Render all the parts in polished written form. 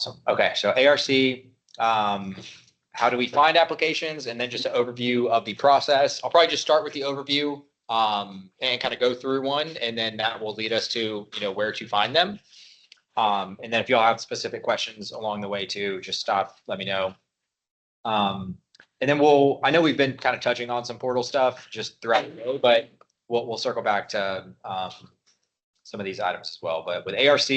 So, okay, so ARC, how do we find applications? And then just an overview of the process. I'll probably just start with the overview and kind of go through one, and then that will lead us to, where to find them. And then if y'all have specific questions along the way too, just stop, let me know. And then I know we've been kind of touching on some portal stuff just throughout the day, but we'll circle back to some of these items as well. But with ARC,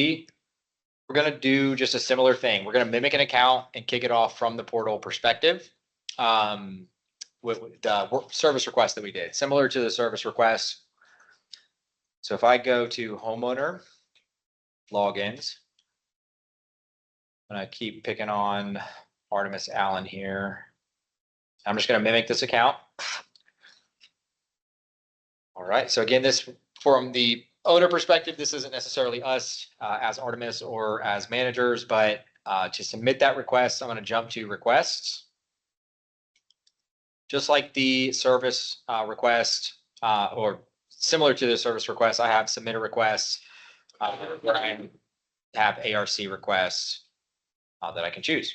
we're going to do just a similar thing. We're going to mimic an account and kick it off from the portal perspective with the service request that we did, similar to the service request. So if I go to homeowner logins, I'm going to keep picking on Artemis Allen here. I'm just going to mimic this account. All right. So again, this from the owner perspective, this isn't necessarily us as Artemis or as managers, but to submit that request, I'm going to jump to requests. Just like the service request or similar to the service request, I have submit a request where I have ARC requests that I can choose.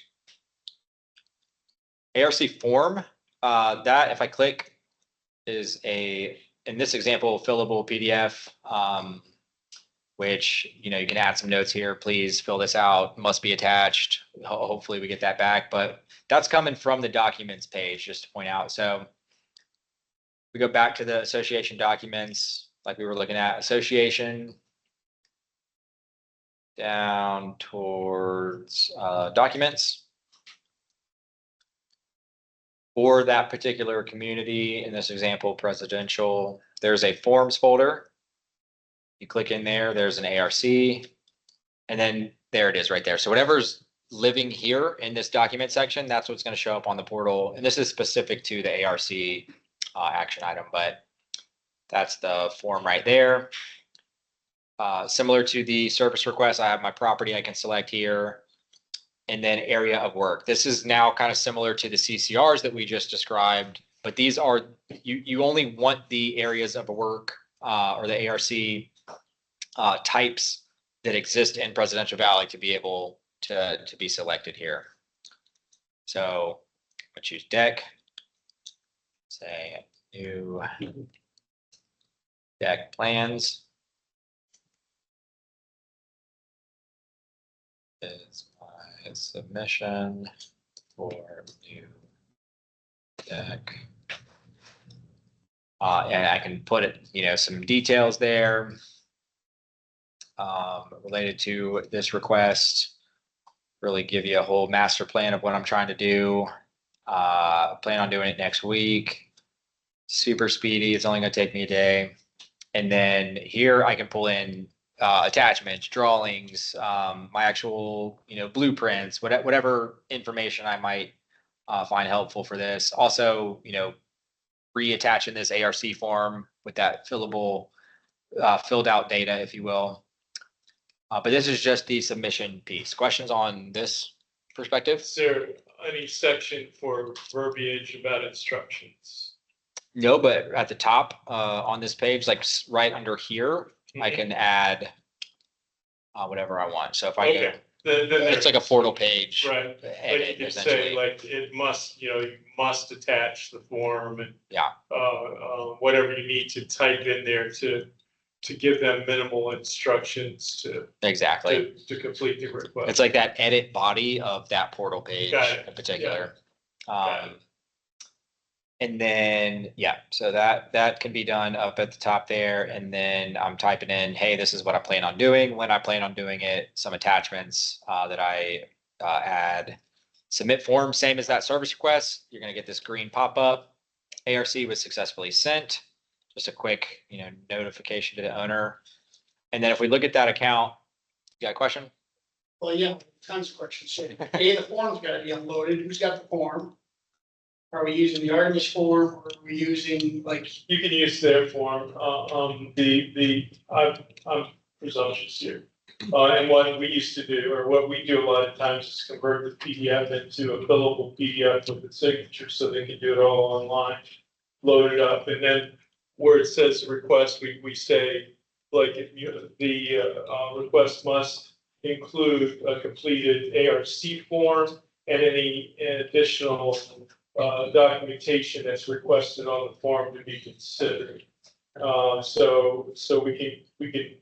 ARC form, that if I click is in this example, fillable PDF, which, you can add some notes here. Please fill this out, must be attached. Hopefully we get that back, but that's coming from the documents page, just to point out. So we go back to the association documents, like we were looking at association, down towards documents. For that particular community, in this example, presidential, there's a forms folder. You click in there, there's an ARC, and then there it is right there. So whatever's living here in this document section, that's what's going to show up on the portal. And this is specific to the ARC action item, but that's the form right there. Similar to the service request, I have my property I can select here. And then area of work. This is now kind of similar to the CCRs that we just described, but these are, you only want the areas of work or the ARC types that exist in Presidential Valley to be able to be selected here. So I choose deck, say new deck plans. Is my submission for new deck. And I can put it, some details there related to this request, really give you a whole master plan of what I'm trying to do. Plan on doing it next week. Super speedy. It's only going to take me a day. And then here I can pull in attachments, drawings, my actual, blueprints, whatever information I might find helpful for this. Also, reattaching this ARC form with that fillable, filled out data, if you will. But this is just the submission piece. Questions on this perspective? Is there any section for verbiage about instructions? No, but at the top on this page, like right under here, I can add whatever I want. So if I go, it's like a portal page. Right. But you could say like it must, you must attach the form and whatever you need to type in there to give them minimal instructions to complete the request. It's like that edit body of that portal page in particular. Yeah. And then, so that can be done up at the top there. And then I'm typing in, hey, this is what I plan on doing, when I plan on doing it, some attachments that I add. Submit form, same as that service request. You're going to get this green pop-up. ARC was successfully sent. Just a quick, notification to the owner. And then if we look at that account, you got a question? Well, yeah, tons of questions. So, the form's got to be uploaded. Who's got the form? Are we using the Artemis form, or are we using You can use their form. I'm presumptuous here. And what we used to do, or what we do a lot of times, is convert the PDF into a fillable PDF with the signature, so they can do it all online, load it up, and then where it says request, we say like if the request must include a completed ARC form and any additional documentation that's requested on the form to be considered. So we can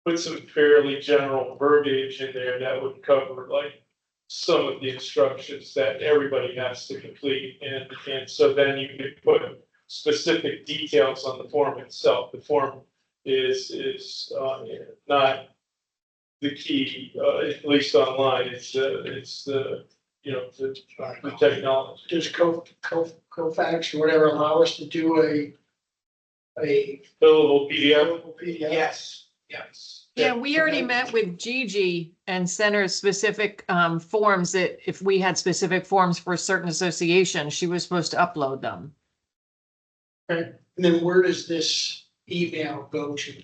put some fairly general verbiage in there that would cover like some of the instructions that everybody has to complete. And so then you could put specific details on the form itself. The form is not the key, at least online. It's the technology. Does Kofax or whatever allow us to do a Fillable PDF? Yes, yes. Yeah, we already met with Gigi and sent her specific forms that if we had specific forms for a certain association, she was supposed to upload them. Okay, and then where does this email go to?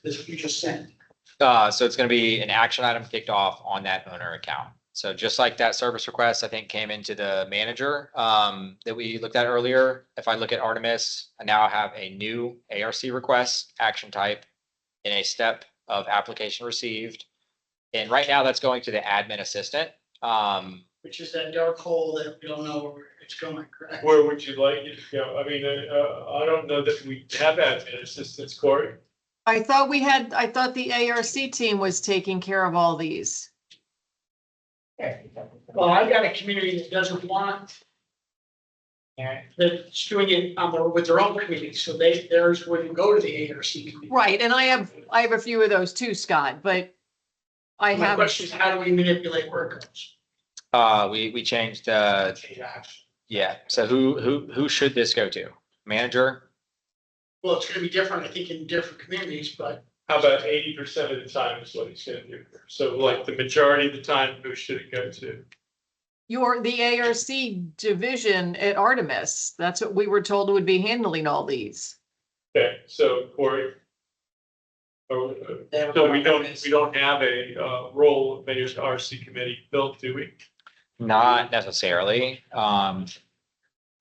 This you just sent? So it's gonna be an action item kicked off on that owner account. So just like that service request, I think came into the manager that we looked at earlier. If I look at Artemis, I now have a new ARC request action type in a step of application received. And right now that's going to the admin assistant. Which is that dark hole that we don't know where it's going, correct? Where would you like it to go? I mean, I don't know that we have admin assistants, Corey. I thought the ARC team was taking care of all these. Well, I've got a community that doesn't want. That's doing it with their own committee, so theirs wouldn't go to the ARC committee. Right, and I have a few of those too, Scott, but I My have. question is, how do we manipulate where it goes? We changed, yeah. So who should this go to? Manager? Well, it's gonna be different, I think, in different communities, but How about 80% of the time is what he's gonna do? So like the majority of the time, who should it go to? The ARC division at Artemis, that's what we were told would be handling all these. Okay, so Corey. So we don't have a role of mayor's RC committee built, do we? Not necessarily. I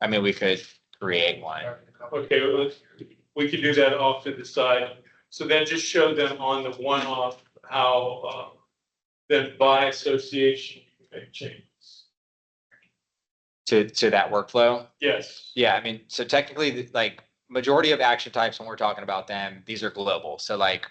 mean, we could create one. Okay, well, we can do that off to the side. So then just show them on the one-off how then by association you can make changes. To that workflow? Yes. Yeah, I mean, so technically, like, majority of action types, when we're talking about them, these are global. So like,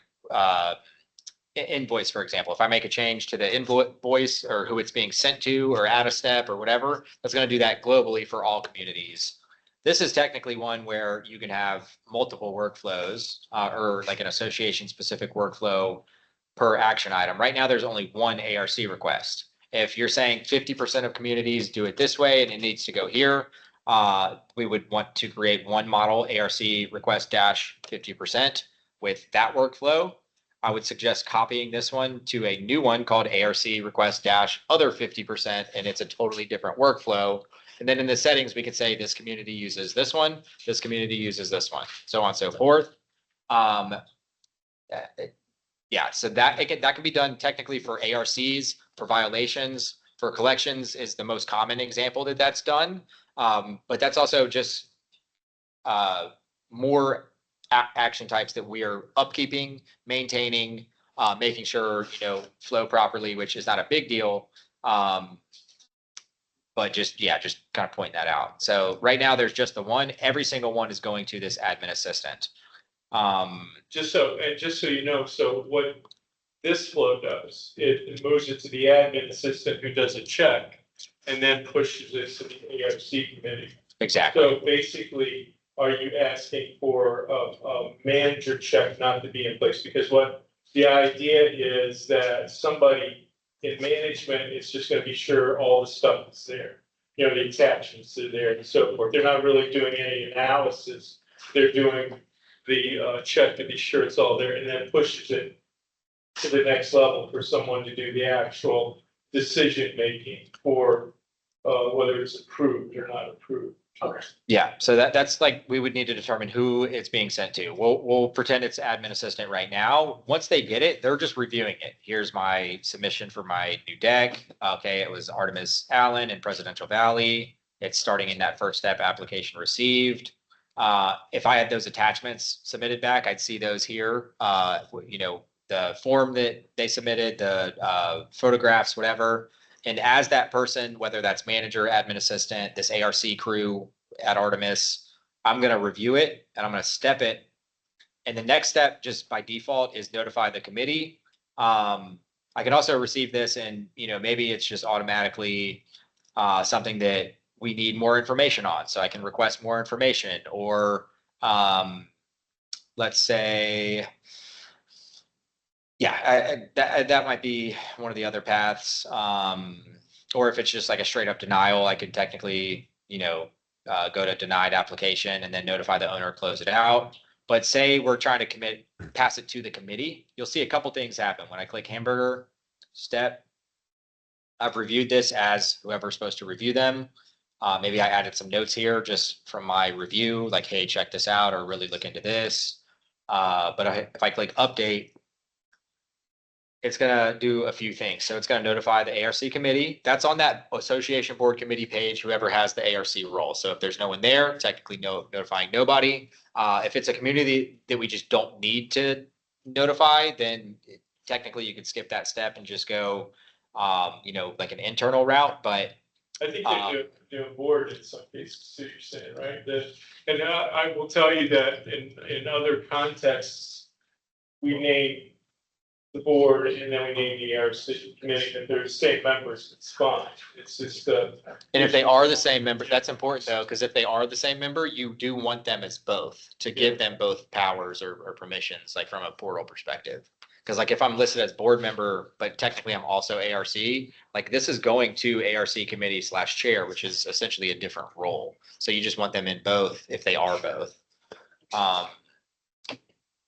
invoice, for example, if I make a change to the invoice or who it's being sent to or add a step or whatever, that's going to do that globally for all communities. This is technically one where you can have multiple workflows or like an association specific workflow per action item. Right now, there's only one ARC request. If you're saying 50% of communities do it this way and it needs to go here, we would want to create one model ARC request dash 50% with that workflow. I would suggest copying this one to a new one called ARC request dash other 50%, and it's a totally different workflow. And then in the settings, we could say this community uses this one, this community uses this one, so on and so forth. Yeah, so that can be done technically for ARCs, for violations, for collections is the most common example that that's done. But that's also just more action types that we are upkeeping, maintaining, making sure, flow properly, which is not a big deal. But just kind of point that out. So right now there's just the one, every single one is going to this admin assistant. Just so you know, so what this flow does, it moves it to the admin assistant who does a check and then pushes it to the ARC committee. Exactly. So basically, are you asking for a manager check not to be in place? Because what the idea is that somebody in management is just gonna be sure all the stuff is there. The attachments are there and so forth. They're not really doing any analysis. They're doing the check to be sure it's all there and then pushes it to the next level for someone to do the actual decision making for whether it's approved or not approved. Okay. Yeah, so that's like, we would need to determine who it's being sent to. We'll pretend it's admin assistant right now. Once they get it, they're just reviewing it. Here's my submission for my new deck. Okay, it was Artemis Allen in Presidential Valley. It's starting in that first step, application received. If I had those attachments submitted back, I'd see those here. The the form that they submitted, the photographs, whatever. And as that person, whether that's manager, admin assistant, this ARC crew at Artemis, I'm going to review it and I'm going to step it. And the next step, just by default, is notify the committee. I can also receive this and, maybe it's just automatically something that we need more information on. So I can request more information, or let's say, that might be one of the other paths. Or if it's just like a straight up denial, I could technically, go to denied application and then notify the owner, close it out. But say we're trying to pass it to the committee, you'll see a couple things happen. When I click hamburger step, I've reviewed this as whoever's supposed to review them. Maybe I added some notes here just from my review, like, hey, check this out, or really look into this. But if I click update, it's going to do a few things. So it's going to notify the ARC committee. That's on that association board committee page, whoever has the ARC role. So if there's no one there, technically notifying nobody. If it's a community that we just don't need to notify, then technically you could skip that step and just go, like an internal route. But I think they do a board in some cases, you're saying, right? And I will tell you that in other contexts, we name the board and then we name the ARC committee. If they're the same members, it's fine. It's just and if they are the same member, that's important though, because if they are the same member, you do want them as both, to give them both powers or permissions, like from a portal perspective. Because like if I'm listed as board member, but technically I'm also ARC, like this is going to ARC committee / chair, which is essentially a different role. So you just want them in both if they are both.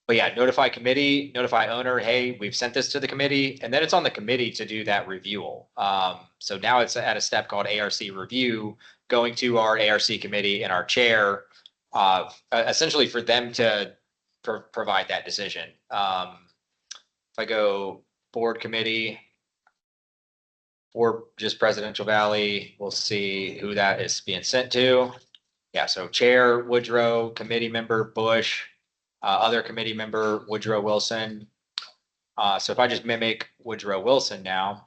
But yeah, notify committee, notify owner, hey, we've sent this to the committee, and then it's on the committee to do that review. So now it's at a step called ARC review, going to our ARC committee and our chair, essentially for them to provide that decision. If I go board committee or just Presidential Valley, we'll see who that is being sent to. Yeah, so chair, Woodrow, committee member, Bush, other committee member, Woodrow Wilson. So if I just mimic Woodrow Wilson now.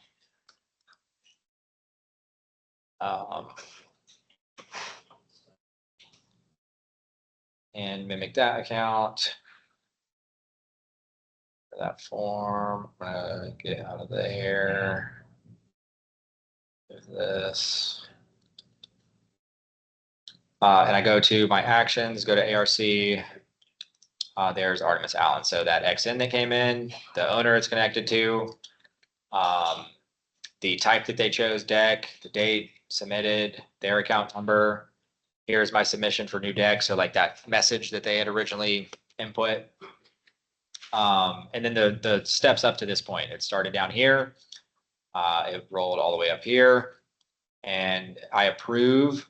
And mimic that account. That form, I'm gonna get out of there. There's this. And I go to my actions, go to ARC. There's Artemis Allen. So that XN that came in, the owner it's connected to, the type that they chose, deck, the date submitted, their account number. Here's my submission for new deck. So like that message that they had originally input. And then the steps up to this point, it started down here. It rolled all the way up here, and I approve.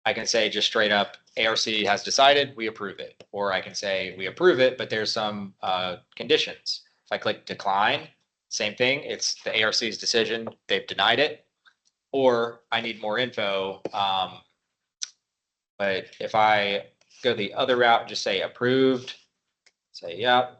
I can say just straight up, ARC has decided, we approve it. Or I can say we approve it, but there's some conditions. If I click decline, same thing. It's the ARC's decision. They've denied it. Or I need more info. But if I go the other route and just say approved, say, yeah.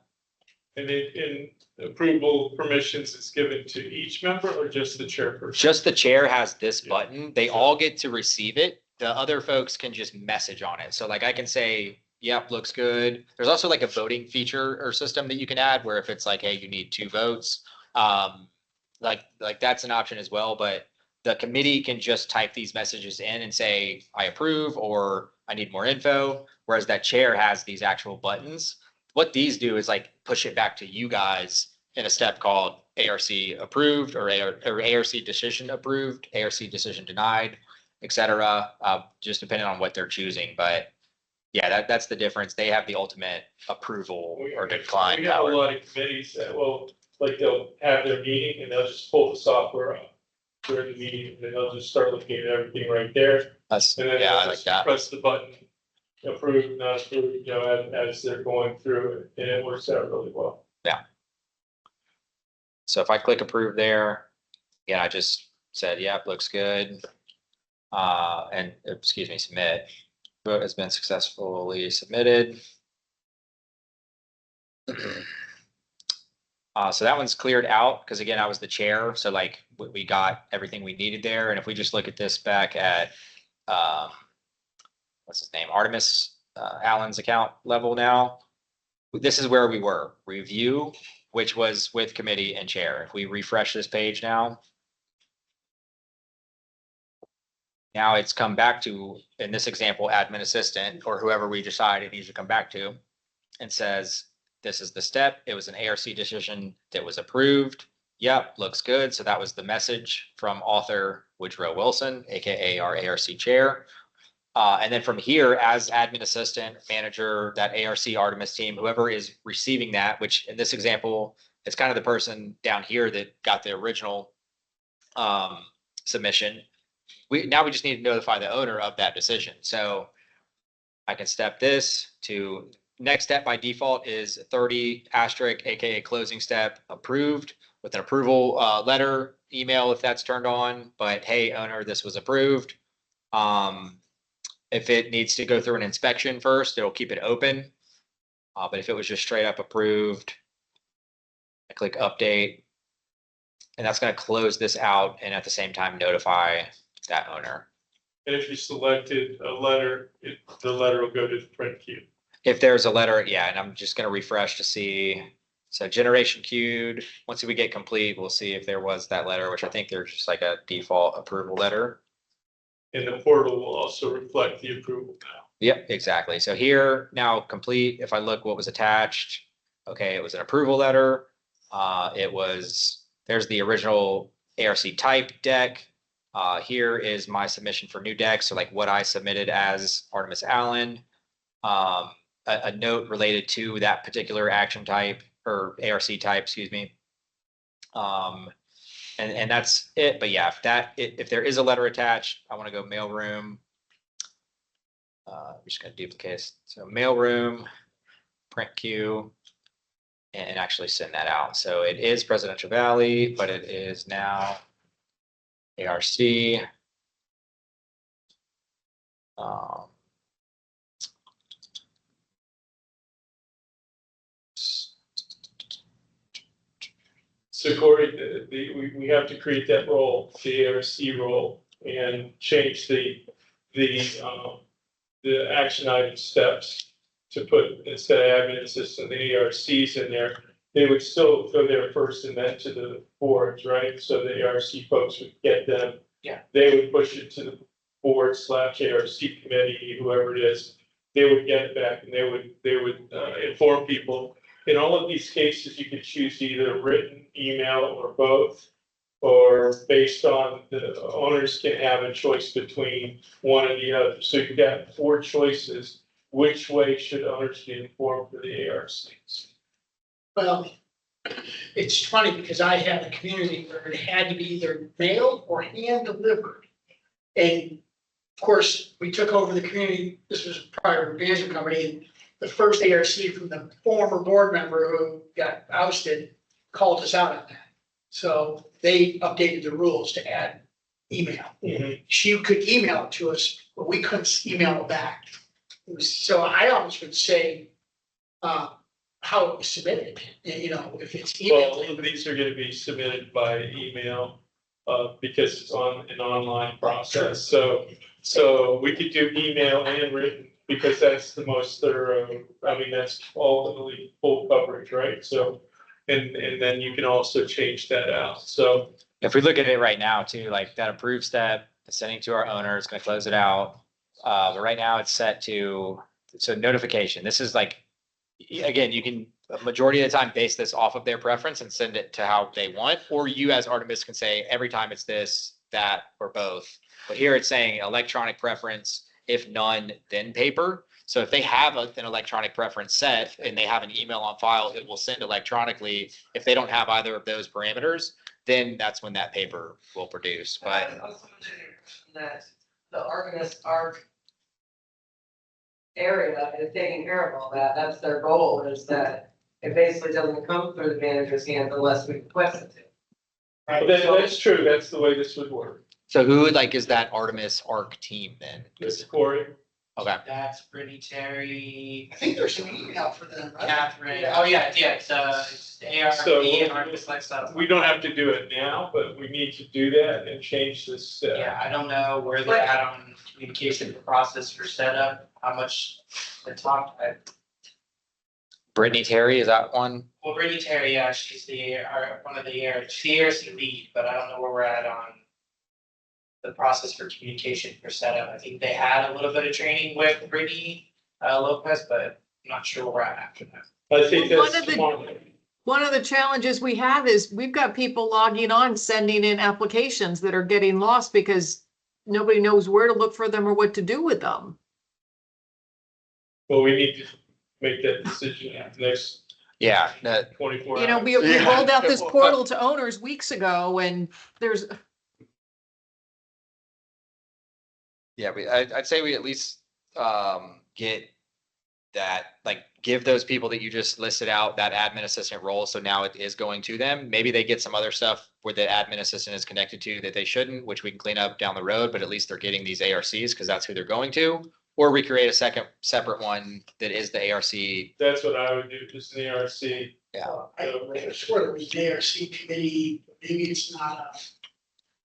And in approval permissions, it's given to each member or just the chairperson? Just the chair has this button. They all get to receive it. The other folks can just message on it. So like I can say, yep, looks good. There's also like a voting feature or system that you can add where if it's like, hey, you need 2 votes, like that's an option as well. But the committee can just type these messages in and say, I approve, or I need more info. Whereas that chair has these actual buttons. What these do is like push it back to you guys in a step called ARC approved or ARC decision approved, ARC decision denied, etc. Just depending on what they're choosing. But yeah, that's the difference. They have the ultimate approval or decline We have power. a lot of committees that will, like they'll have their meeting and they'll just pull the software up during the meeting and then they'll just start looking at everything right there. And then Yeah, I they'll like just that. press the button, approve, not approve, as they're going through it, and it works out really well. Yeah. So if I click approve there, again, I just said, yep, looks good. And excuse me, submit. Vote has been successfully submitted. So that one's cleared out because again, I was the chair. So like we got everything we needed there. And if we just look at this back at, what's his name? Artemis Allen's account level now. This is where we were. Review, which was with committee and chair. If we refresh this page now. Now it's come back to, in this example, admin assistant or whoever we decide it needs to come back to and says, this is the step. It was an ARC decision that was approved. Yep, looks good. So that was the message from author Woodrow Wilson, AKA our ARC chair. And then from here, as admin assistant, manager, that ARC Artemis team, whoever is receiving that, which in this example, it's kind of the person down here that got the original submission. Now we just need to notify the owner of that decision. So I can step this to next step by default is 30 asterisk, AKA closing step approved with an approval letter, email if that's turned on. But hey, owner, this was approved. If it needs to go through an inspection first, it'll keep it open. But if it was just straight up approved, I click update. And that's going to close this out and at the same time notify that owner. And if you selected a letter, the letter will go to the print queue. If there's a letter, yeah, and I'm just going to refresh to see. So generation queued. Once we get complete, we'll see if there was that letter, which I think there's just like a default approval letter. And the portal will also reflect the approval now. Yep, exactly. So here now complete. If I look what was attached, okay, it was an approval letter. There's the original ARC type deck. Here is my submission for new deck. So like what I submitted as Artemis Allen, a note related to that particular action type or ARC type, excuse me. And that's it. But yeah, if there is a letter attached, I want to go mailroom. I'm just going to duplicate it. So mailroom, print queue, and actually send that out. So it is Presidential Valley, but it is now ARC. So Corey, we have to create that role, the ARC role, and change the action item steps to put, instead of admin assistant, the ARCs in there. They would still go there first and then to the boards, right? So the ARC folks would get them. Yeah. They would push it to the board / ARC committee, whoever it is. They would get it back and they would inform people. In all of these cases, you could choose either written, email, or both, or based on the owners can have a choice between one or the other. So you've got 4 choices. Which way should owners be informed for the ARCs? Well, it's funny because I had a community where it had to be either mailed or hand delivered. And of course, we took over the community. This was prior to management company. And the first ARC from the former board member who got ousted called us out on that. So they updated the rules to add email. Mm-hmm. She could email it to us, but we couldn't email it back. So I almost would say how it was submitted, if it's email. Well, these are going to be submitted by email because it's on an online process. So we could do email and written because that's the most thorough. I mean, that's ultimately full coverage, right? So, and then you can also change that out. So if we look at it right now too, like that approved step, sending to our owner, it's going to close it out. But right now it's set to, so notification. This is like, again, you can a majority of the time base this off of their preference and send it to how they want, or you as Artemis can say every time it's this, that, or both. But here it's saying electronic preference, if none, then paper. So if they have an electronic preference set and they have an email on file, it will send electronically. If they don't have either of those parameters, then that's when that paper will produce. But that the Artemis ARC area is taking care of all that. That's their goal, is that it basically doesn't come through the manager's hands unless we request it to. Right. That's true. That's the way this would work. so who is that Artemis ARC team then? This is Corey. Okay. That's Brittany, Terry, I think there's an email for them, right? Catherine. Oh, yeah, it's ARP So, and Arcus Lifestyle. We don't have to do it now, but we need to do that and change this. Yeah, I don't know where they're at on communication process for setup, how much they talked. Brittany Terry, is that one? Well, Brittany Terry, yeah, she's one of the ARC lead, but I don't know where we're at on the process for communication for setup. I think they had a little bit of training with Brittany Lopez, but I'm not sure where we're at after that. I think One that's of the- tomorrow. One of the challenges we have is we've got people logging on, sending in applications that are getting lost because nobody knows where to look for them or what to do with them. Well, we need to make that decision in the next Yeah, that, 24 hours. You know, we Yeah. rolled out this portal to owners weeks ago and there's, yeah, I'd say we at least, get that, like, give those people that you just listed out that admin assistant role. So now it is going to them. Maybe they get some other stuff where the admin assistant is connected to that they shouldn't, which we can clean up down the road, but at least they're getting these ARCs because that's who they're going to. Or we create a second separate one that is the ARC. That's what I would do, just an ARC. Yeah. I could have sworn it was the ARC committee, maybe it's not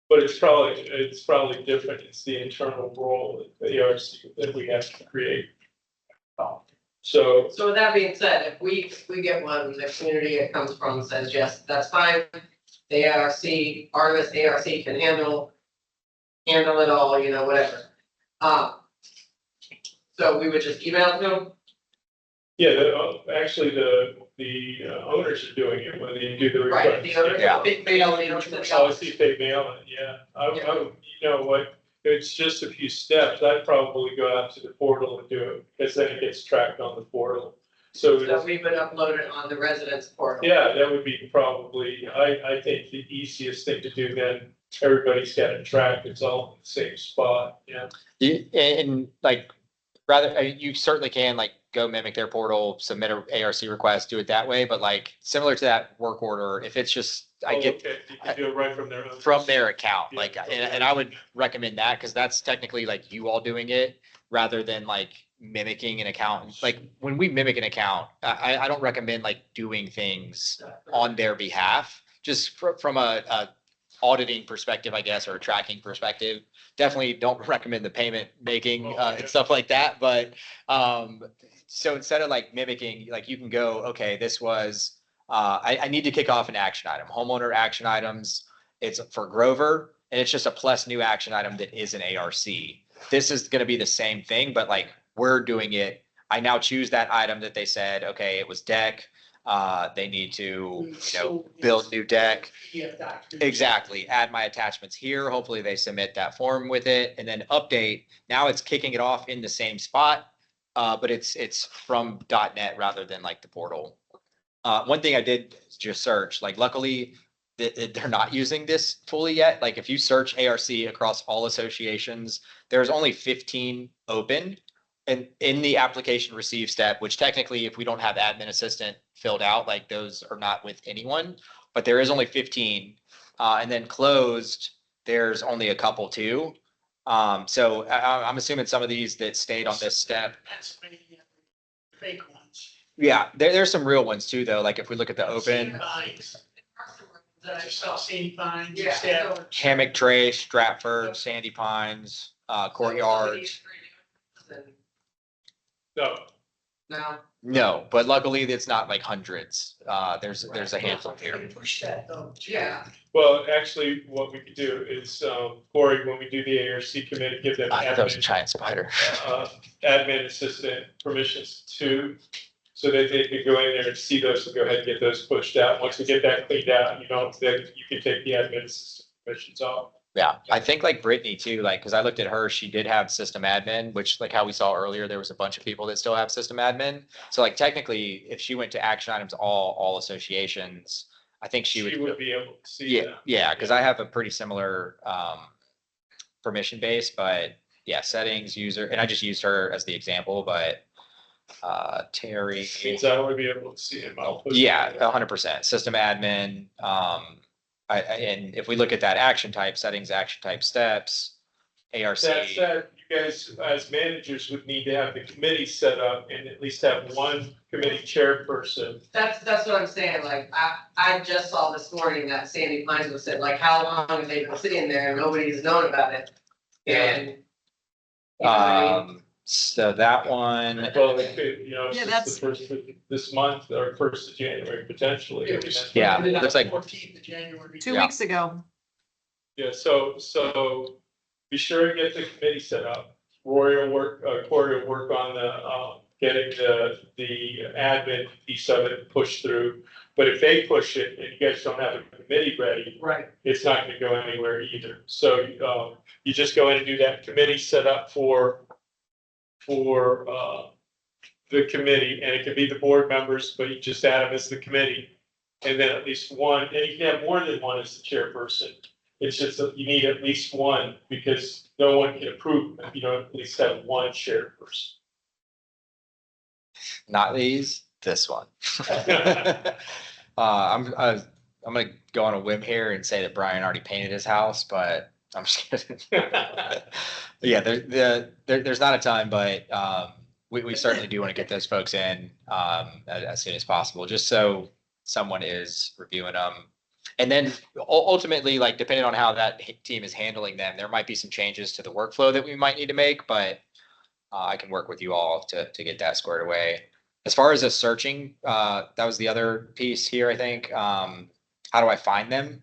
But it's probably different. It's the internal role, the ARC that we have to create. So, So with that being said, if we get one, the community it comes from says, yes, that's fine. The ARC, Artemis ARC can handle it all, you know, whatever. So we would just email them. yeah, actually, the owners are doing it when they do the request. Right, the owners, Yeah. big mail, you know, to the Oh, I see if they mail it, yeah. You know what, it's just a few steps. I'd probably go out to the portal and do it, because then it gets tracked on the portal. So, So we would upload it on the residence portal. yeah, that would be probably, I think the easiest thing to do then. Everybody's got it tracked, it's all in the same spot, yeah. And like, rather, you certainly can like go mimic their portal, submit a ARC request, do it that way. But like similar to that work order, if it's just, I Oh, get okay. You can do it right from their own. from their account, Yeah. like, and I would recommend that because that's technically like you all doing it rather than like mimicking an account. Like when we mimic an account, I don't recommend like doing things on their behalf, just from a auditing perspective, I guess, or a tracking perspective. Definitely don't recommend the payment making, and stuff like that, but, so instead of like mimicking, like you can go, okay, this was, I need to kick off an action item, homeowner action items. It's for Grover and it's just a plus new action item that is an ARC. This is gonna be the same thing, but like we're doing it. I now choose that item that they said, okay, it was deck. They need to, build new deck. PDF document. Exactly. Add my attachments here. Hopefully they submit that form with it and then update. Now it's kicking it off in the same spot. But it's from .NET rather than like the portal. One thing I did just search, like luckily they're not using this fully yet. Like if you search ARC across all associations, there's only 15 open. And in the application receive step, which technically if we don't have admin assistant filled out, like those are not with anyone, but there is only 15. And then closed, there's only a couple too. So I'm assuming some of these that stayed on this step. Pennsylvania, fake ones. Yeah, there's some real ones too, though. Like if we look at the open, Pines, that I saw St. Pines, Yeah. Stafford. Hammock Trace, Stratford, Sandy Pines, Courtyard. No, No, No, but luckily it's not like hundreds. There's a handful here. Push that though. yeah, well, actually, what we could do is, Corey, when we do the ARC committee, give them I thought that was a admin, giant spider. admin assistant permissions too. So that they could go in there and see those and go ahead and get those pushed out. Once we get that cleaned out, then you can take the admin assistant permissions off. Yeah, I think like Brittany too, like, cause I looked at her, she did have system admin, which like how we saw earlier, there was a bunch of people that still have system admin. So like technically, if she went to action items, all associations, I think she would. Be able to see Yeah, that. yeah, cause I have a pretty similar, permission base, but yeah, settings, user, and I just used her as the example, but, Terry. Means I want to be able to see him. I'll push it. Yeah, 100%. System admin. And if we look at that action type, settings, action type steps, ARC. That said, you guys, as managers, would need to have the committee set up and at least have one committee chairperson. That's what I'm saying, like, I just saw this morning that Sandy Pines was said, like, how long have they been sitting there and nobody's known about it? And. you know what I mean? So that one, Well, it could, you know, Yeah, since the first of this month or first of January potentially. I mean, that's- Yeah, Put it on looks like- 14th of January. 2 Yeah. weeks ago. Yeah, so be sure to get the committee set up. Corey will work on the, getting the admin piece of it pushed through. But if they push it and you guys don't have a committee ready, Right. it's not gonna go anywhere either. So, you just go in and do that committee set up for the committee, and it can be the board members, but you just add them as the committee. And then at least one, and you can have more than one as the chairperson. It's just that you need at least one, because no one can approve if you don't at least have one chairperson. not these, this one. I'm gonna go on a whim here and say that Brian already painted his house, but I'm just kidding. Yeah, there's not a ton, but we certainly do want to get those folks in as soon as possible, just so someone is reviewing them. And then ultimately, like, depending on how that team is handling them, there might be some changes to the workflow that we might need to make, but I can work with you all to get that squared away. As far as the searching, that was the other piece here, I think. How do I find them?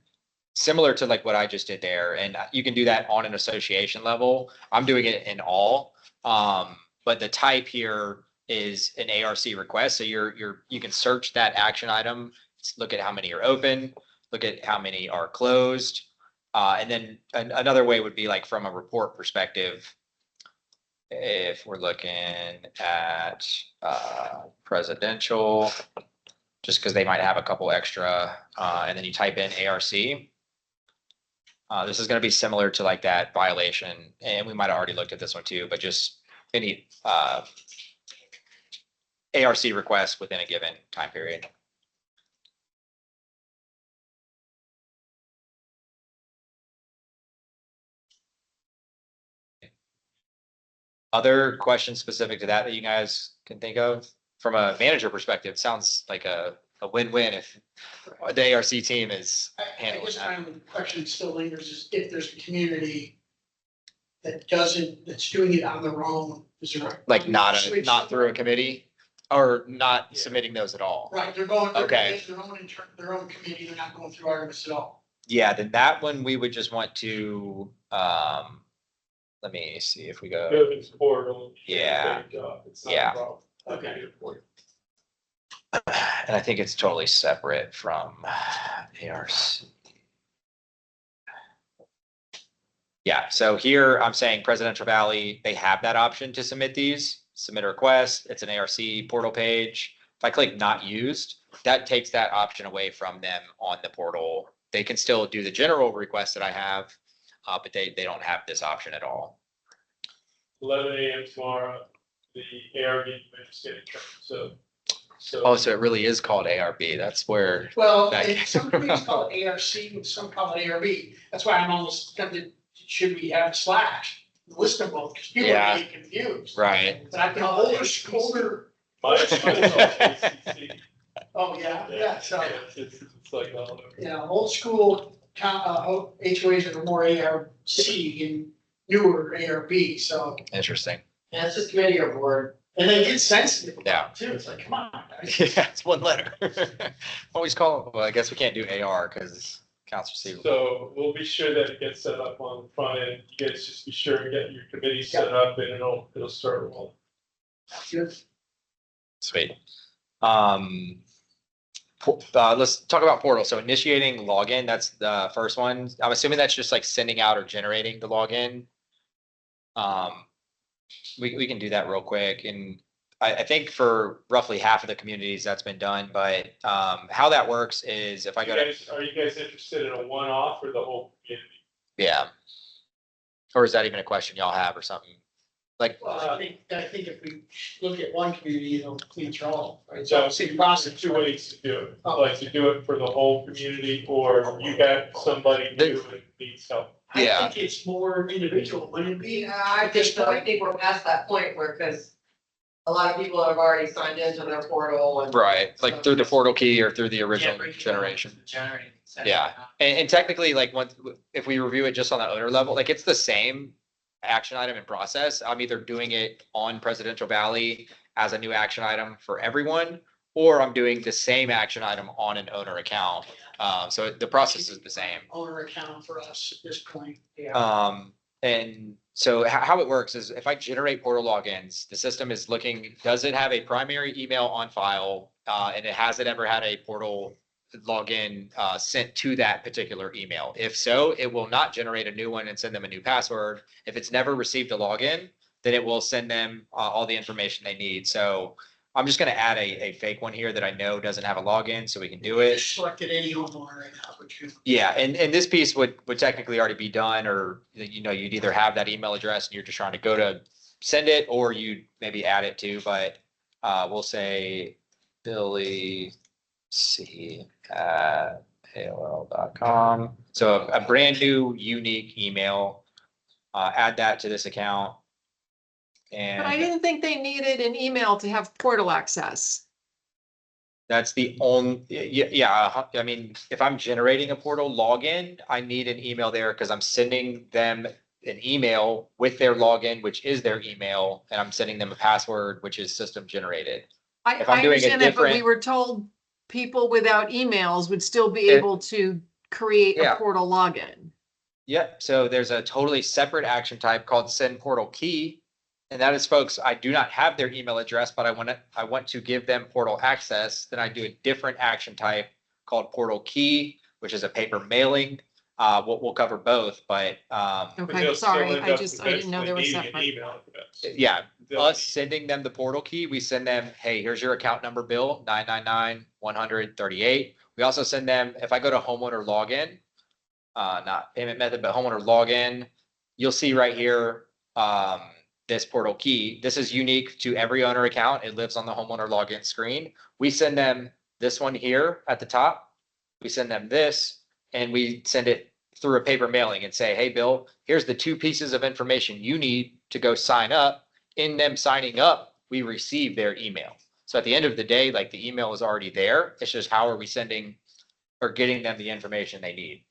Similar to like what I just did there, and you can do that on an association level. I'm doing it in all, but the type here is an ARC request. So you can search that action item, look at how many are open, look at how many are closed, and then another way would be like from a report perspective. If we're looking at presidential, just because they might have a couple extra, and then you type in ARC. This is going to be similar to like that violation, and we might have already looked at this one too, but just any ARC request within a given time period. Other questions specific to that you guys can think of? From a manager perspective, sounds like a win-win if the ARC team is I handling guess that. my question still lingers is if there's a community that's doing it on their own, is there? Like not through a committee or not submitting those at all? Right, they're Okay. their own committee, they're not going through Artemis at all. Yeah, then that one we would just want to, let me see if we go. Go to this portal. Yeah. It's not a Yeah. problem. Okay. And I think it's totally separate from ARC. Yeah, so here I'm saying Presidential Valley, they have that option to submit a request. It's an ARC portal page. If I click not used, that takes that option away from them on the portal. They can still do the general request that I have, but they don't have this option at all. 11 a.m. tomorrow, the ARB is getting turned, so. Oh, so it really is called ARB. That's where, Well, That- and some communities call it ARC, and some call it ARB. That's why I'm almost tempted, should we have a slash, list them both, because people Yeah. get confused. right. But I can older, My ACC. oh, yeah, so, It's like all over. you know, old school, HOAs are more ARC and newer ARB, so, Interesting. Yeah, it's just committee or board. and they get sensitive Yeah. too, it's like, come on, guys. Yeah, it's one letter. Always call it, well, I guess we can't do AR because accounts receivable. So we'll be sure that it gets set up on the front end. You guys just be sure and get your committee set up and it'll start rolling. Good. Sweet. Let's talk about portal. So initiating login, that's the first one. I'm assuming that's just like sending out or generating the login. We can do that real quick. And I think for roughly half of the communities that's been done, but how that works is if I go to, Are you guys interested in a one-off or the whole community? yeah. Or is that even a question y'all have or something? Like, Well, I think if we look at one community, it'll feature all, right? So So, same process. Two ways to do it, like to do it for the whole community or you got somebody new that needs help. I Yeah. think it's more individual, wouldn't it be? Yeah, I think so. I think we're past that point where, because a lot of people have already signed into their portal and. Right, like through the portal key or through the original Yeah, generation. Generating. Yeah. And technically, like, once, if we review it just on the owner level, like, it's the same action item and process. I'm either doing it on Presidential Valley as a new action item for everyone, or I'm doing the same action item on an owner account. So the process is the same. Owner account for us at this point. And so how it works is if I generate portal logins, the system is looking, does it have a primary email on file? And has it ever had a portal login sent to that particular email? If so, it will not generate a new one and send them a new password. If it's never received a login, then it will send them all the information they need. So I'm just going to add a fake one here that I know doesn't have a login, so we can do it. Just selected any homeowner right now, but you. Yeah, and this piece would technically already be done, or, you know, you'd either have that email address and you're just trying to go to send it, or you'd maybe add it to, but we'll say Billy C at AOL.com. So a brand new unique email, add that to this account. But I And didn't think they needed an email to have portal access. that's the only, yeah, I mean, if I'm generating a portal login, I need an email there because I'm sending them an email with their login, which is their email, and I'm sending them a password, which is system generated. If I'm I doing a understand that, but we different- were told people without emails would still be It- able to create a Yeah. portal login. Yep, so there's a totally separate action type called send portal key. And that is, folks, I do not have their email address, but I want to give them portal access. Then I do a different action type called portal key, which is a paper mailing. We'll cover both, but But Okay, they'll still sorry, end I up didn't know they were eventually needing an separate. email address. yeah, They'll- us sending them the portal key, we send them, hey, here's your account number, Bill, 999-138. We also send them, if I go to homeowner login, not payment method, but homeowner login, you'll see right here, this portal key. This is unique to every owner account. It lives on the homeowner login screen. We send them this one here at the top. We send them this, and we send it through a paper mailing and say, hey, Bill, here's the 2 pieces of information you need to go sign up. In them signing up, we receive their email. So at the end of the day, like, the email is already there. It's just how are we sending or getting them the information they need.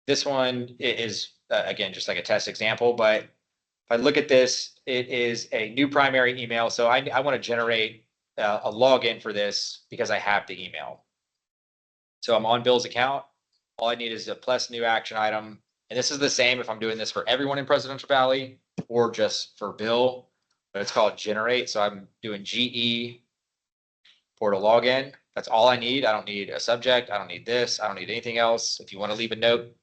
This one is, again, just like a test example, but if I look at this, it is a new primary email. So I want to generate a login for this because I have the email. So I'm on Bill's account. All I need is a plus new action item. And this is the same if I'm doing this for everyone in Presidential Valley or just for Bill, but it's called generate. So I'm doing GE portal login. That's all I need. I don't need a subject. I don't need this. I don't need anything else. If you want to leave a note,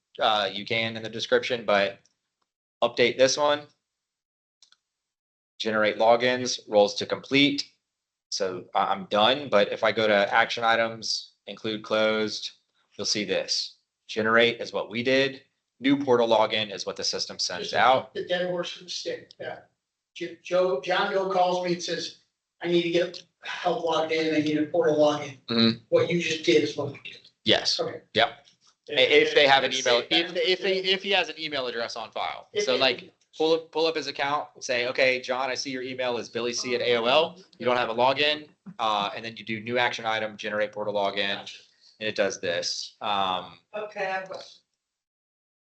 you can in the description, but update this one. Generate logins, rolls to complete. So I'm done, but if I go to action items, include closed, you'll see this. Generate is what we did. New portal login is what the system sends out. The dead horse in the stick, yeah. John Doe calls me and says, I need to get help logged in, I need a portal login. Mhm. What you just did is what we did. Yes, Okay. yep. If they have an email, if he has an email address on file. So like, pull up his account, say, okay, John, I see your email is Billy C at AOL. You don't have a login, and then you do new action item, generate portal login, and it does this. Okay, I have a question.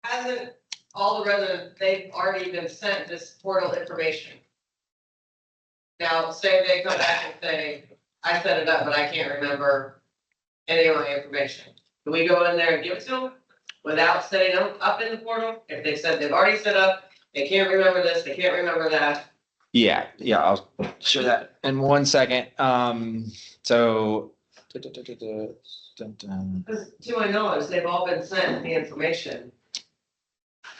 Hasn't all the residents, they've already been sent this portal information? Now, say they come back and say, I set it up, but I can't remember any of my information. Do we go in there and give it to them without setting them up in the portal? If they said they've already set up, they can't remember this, they can't remember that. Yeah, I'll show that in 1 second. So. Because to my knowledge, they've all been sent the information.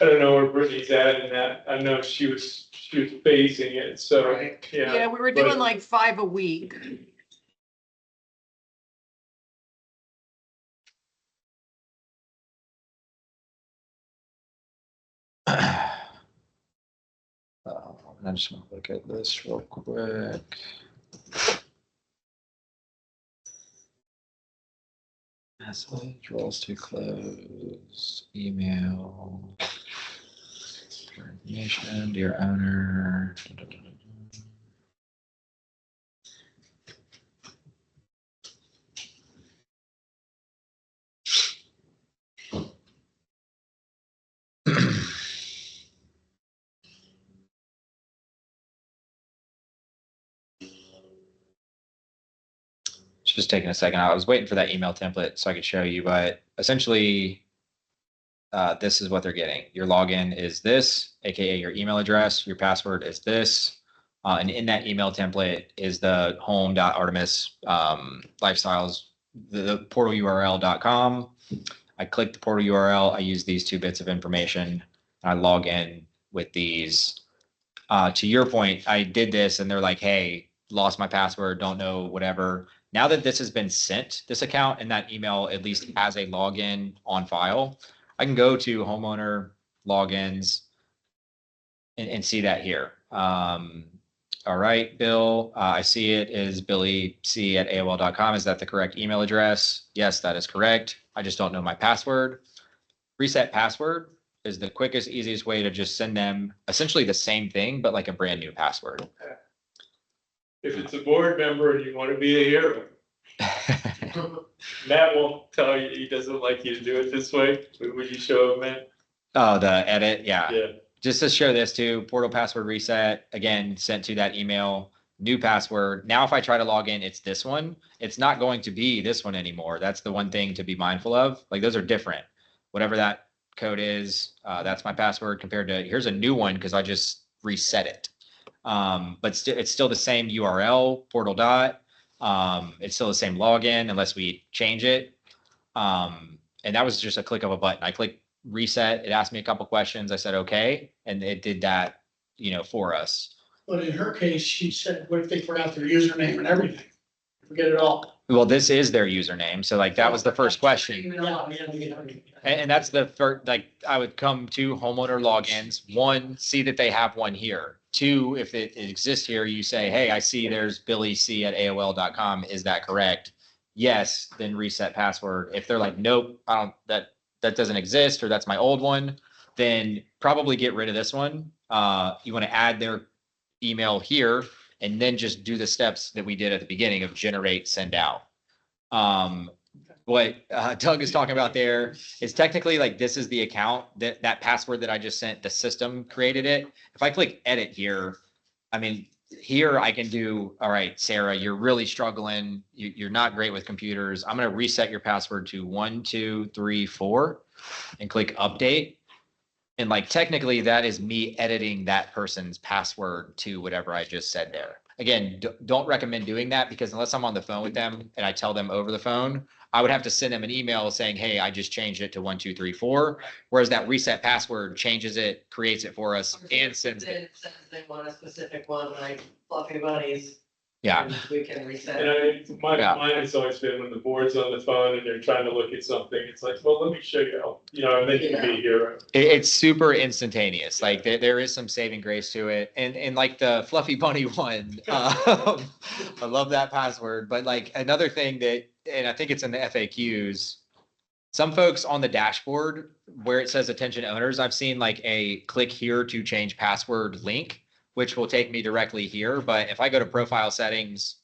I don't know where Brittany's at in that. I know she was phasing it, so, Right. Yeah, yeah. we were doing but- like 5 a week. I just want to look at this real quick. Message rolls to close, email. Information, dear owner. It's just taking a second. I was waiting for that email template so I could show you, but essentially, this is what they're getting. Your login is this, aka your email address. Your password is this. And in that email template is the home.artemis lifestyles, the portal URL.com. I click the portal URL. I use these 2 bits of information. I log in with these. To your point, I did this and they're like, hey, lost my password, don't know, whatever. Now that this has been sent, this account and that email at least has a login on file, I can go to homeowner logins and see that here. All right, Bill, I see it is billyc@aol.com. Is that the correct email address? Yes, that is correct. I just don't know my password. Reset password is the quickest, easiest way to just send them essentially the same thing, but like a brand new password. If it's a board member and you want to be a hero, Matt won't tell you, he doesn't like you to do it this way. Would you show him, Matt? Oh, the edit, yeah. Yeah. Just to show this too, portal password reset, again, sent to that email, new password. Now, if I try to log in, it's this one. It's not going to be this one anymore. That's the one thing to be mindful of. Like those are different. Whatever that code is, that's my password compared to, here's a new one because I just reset it. But it's still the same URL, portal dot. It's still the same login unless we change it. And that was just a click of a button. I clicked reset. It asked me a couple questions. I said, okay. And it did that, for us. But in her case, she said, what if they forgot their username and everything? Forget it all. Well, this is their username. So like, that was the first question. And that's the first, like, I would come to homeowner logins. 1, see that they have one here. 2, if it exists here, you say, hey, I see there's billyc@aol.com. Is that correct? Yes, then reset password. If they're like, nope, I don't, that doesn't exist, or that's my old one, then probably get rid of this one. You want to add their email here and then just do the steps that we did at the beginning of generate, send out. What Doug is talking about there is technically like this is the account that password that I just sent, the system created it. If I click edit here, I mean, here I can do, all right, Sarah, you're really struggling. You're not great with computers. I'm going to reset your password to 1, 2, 3, 4 and click update. And like, technically that is me editing that person's password to whatever I just said there. Again, don't recommend doing that because unless I'm on the phone with them and I tell them over the phone, I would have to send them an email saying, hey, I just changed it to 1, 2, 3, 4. Whereas that reset password changes it, creates it for us and sends it. Says they want a specific one, like fluffy bunnies. Yeah. And we can reset. And mine has always been when the board's on the phone and they're trying to look at something, it's like, well, let me show you how, and then you can be a hero. It's super instantaneous. Like there is some saving grace to it. And like the fluffy bunny one, I love that password. But like another thing that, and I think it's in the FAQs, some folks on the dashboard where it says attention owners, I've seen like a click here to change password link, which will take me directly here. But if I go to profile settings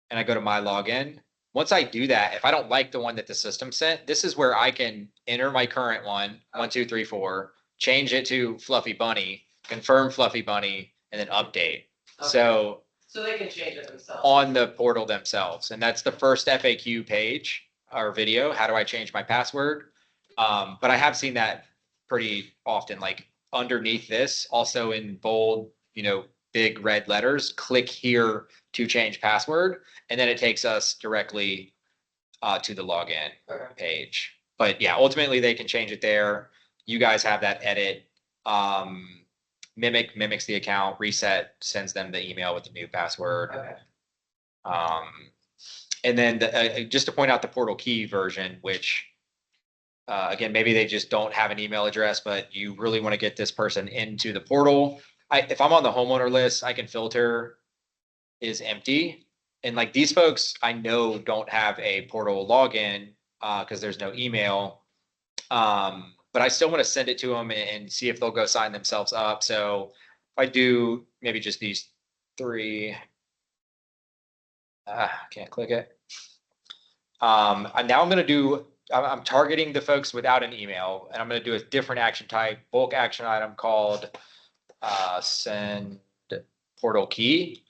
and I go to my login, once I do that, if I don't like the one that the system sent, this is where I can enter my current one, 1, 2, 3, 4, change it to Fluffy Bunny, confirm Fluffy Bunny, and then update. Okay. So they can change it themselves. On the portal themselves. And that's the first FAQ page or video. How do I change my password? But I have seen that pretty often, like underneath this, also in bold, big red letters, click here to change password. And then it takes us directly to the login page. But yeah, ultimately they can change it there. You guys have that edit. Mimics the account, reset, sends them the email with the new password. Okay. And then just to point out the portal key version, which again, maybe they just don't have an email address, but you really want to get this person into the portal. If I'm on the homeowner list, I can filter is empty. And like these folks, I know don't have a portal login because there's no email. But I still want to send it to them and see if they'll go sign themselves up. So if I do maybe just these 3, can't click it. And now I'm going to do, I'm targeting the folks without an email, and I'm going to do a different action type, bulk action item called send portal key.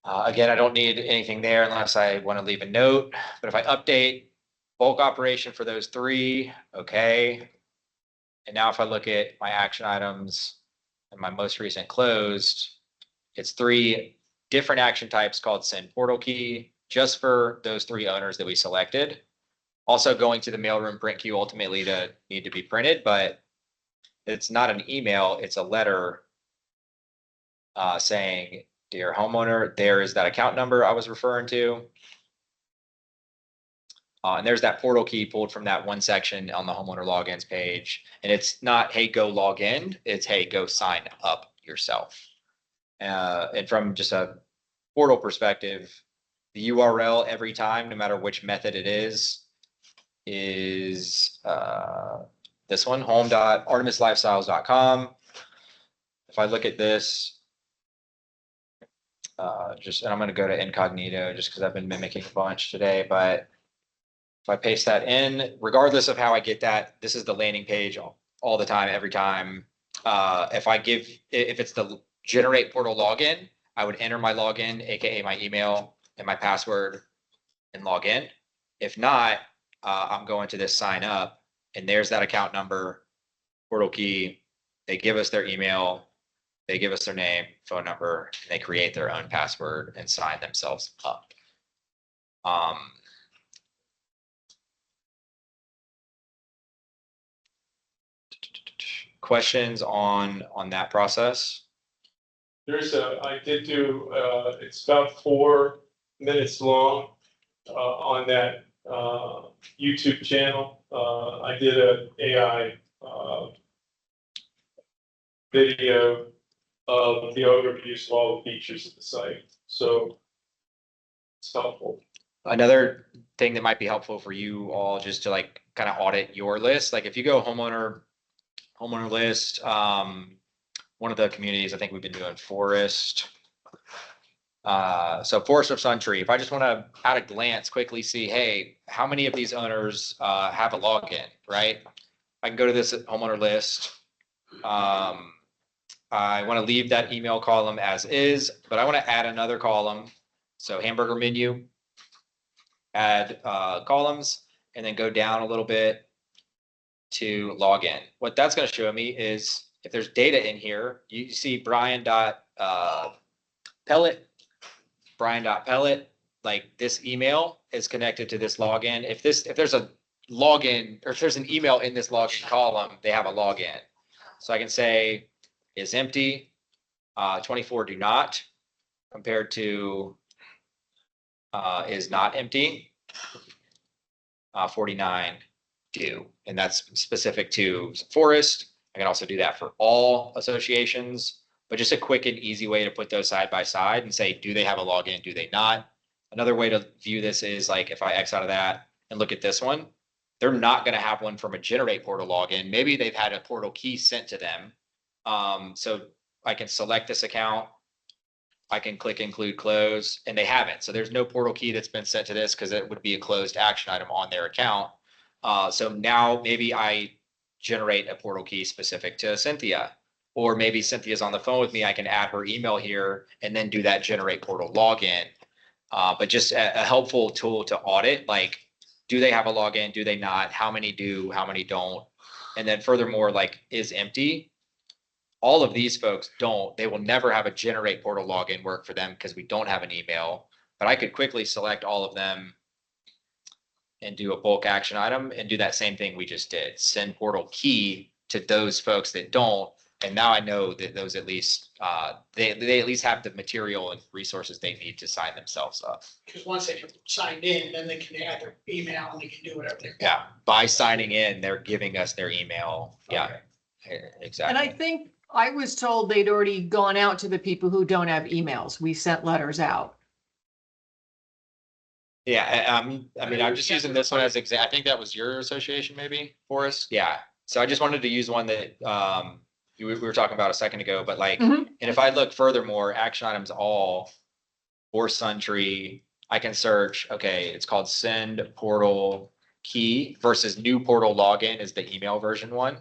Again, I don't need anything there unless I want to leave a note, but if I update bulk operation for those 3, okay. And now if I look at my action items and my most recent closed, it's 3 different action types called send portal key, just for those 3 owners that we selected. Also going to the mailroom print queue ultimately to need to be printed, but it's not an email, it's a letter saying, dear homeowner, there is that account number I was referring to. And there's that portal key pulled from that one section on the homeowner logins page. And it's not, hey, go log in. It's, hey, go sign up yourself. And from just a portal perspective, the URL every time, no matter which method it is this one, home.artemislifestyles.com. If I look at this, and I'm going to go to incognito just because I've been mimicking a bunch today, but if I paste that in, regardless of how I get that, this is the landing page all the time, every time. If it's the generate portal login, I would enter my login, AKA my email and my password, and log in. If not, I'm going to this sign up, and there's that account number, portal key. They give us their email, they give us their name, phone number, and they create their own password and sign themselves up. Questions on that process? I did do, it's about 4 minutes long, on that, YouTube channel. I did a AI, video of the overviews of all the features of the site. So it's helpful. Another thing that might be helpful for you all, just to like kind of audit your list. Like if you go homeowner list, one of the communities I think we've been doing forest. So Forest of Sun Tree, if I just want to at a glance quickly see, hey, how many of these owners have a login, right? I can go to this homeowner list. I want to leave that email column as is, but I want to add another column. So hamburger menu, add columns, and then go down a little bit to log in. What that's going to show me is if there's data in here, you see Brian.pellet, like this email is connected to this login. If there's a login, or if there's an email in this login column, they have a login. So I can say is empty, 24 do not, compared to is not empty, 49 do. And that's specific to forest. I can also do that for all associations, but just a quick and easy way to put those side by side and say, do they have a login? Do they not? Another way to view this is like, if I X out of that and look at this one, they're not going to have one from a generate portal login. Maybe they've had a portal key sent to them. So I can select this account. I can click include close, and they haven't. So there's no portal key that's been sent to this because it would be a closed action item on their account. So now maybe I generate a portal key specific to Cynthia, or maybe Cynthia's on the phone with me. I can add her email here and then do that generate portal login. But just a helpful tool to audit, like, do they have a login? Do they not? How many do? How many don't? And then furthermore, like, is empty. All of these folks don't. They will never have a generate portal login work for them because we don't have an email. But I could quickly select all of them and do a bulk action item and do that same thing we just did. Send portal key to those folks that don't. And now I know that those at least, they at least have the material and resources they need to sign themselves up. Because once they signed in, then they can add their email and they can do whatever they want. Yeah, by signing in, they're giving us their email. Yeah, exactly. And I think I was told they'd already gone out to the people who don't have emails. We sent letters out. Yeah, I mean, I'm just using this one as I think that was your association maybe, Forrest. Yeah. So I just wanted to use one that, we were talking about a second ago, but like, Mhm. and if I look furthermore, action items all or Suntree, I can search, okay, it's called send portal key versus new portal login is the email version one.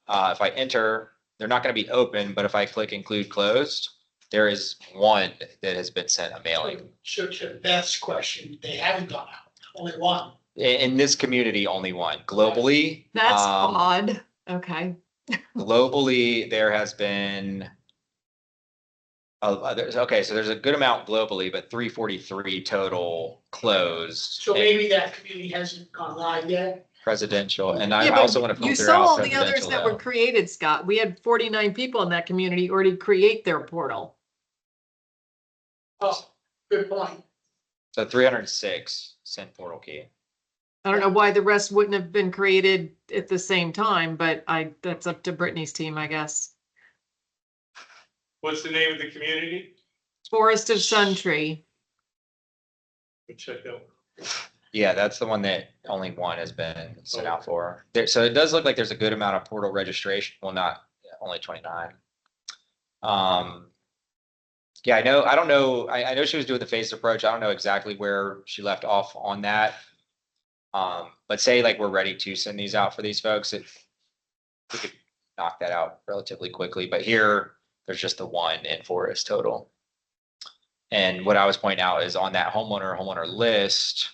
If I enter, they're not going to be open, but if I click include closed, there is one that has been sent a mailing. So to Beth's question, they haven't gone out, only one. In this community, only one. Globally, That's odd. Okay. globally, there has been. Okay, so there's a good amount globally, but 343 total closed. So maybe that community hasn't gone live yet. Presidential, and I Yeah, but also want to you filter saw out all the others presidential that were though. created, Scott. We had 49 people in that community already create their portal. Oh, good point. So 306 sent portal key. I don't know why the rest wouldn't have been created at the same time, but that's up to Brittany's team, I guess. What's the name of the community? Forest of Suntree. We'll check that one. Yeah, that's the one that only one has been sent out for. There, so it does look like there's a good amount of portal registration. Well, not only 29. Yeah, I know. I don't know. I know she was doing the phased approach. I don't know exactly where she left off on that. But say like we're ready to send these out for these folks, if we could knock that out relatively quickly. But here, there's just the one in Forest total. And what I was pointing out is on that homeowner list,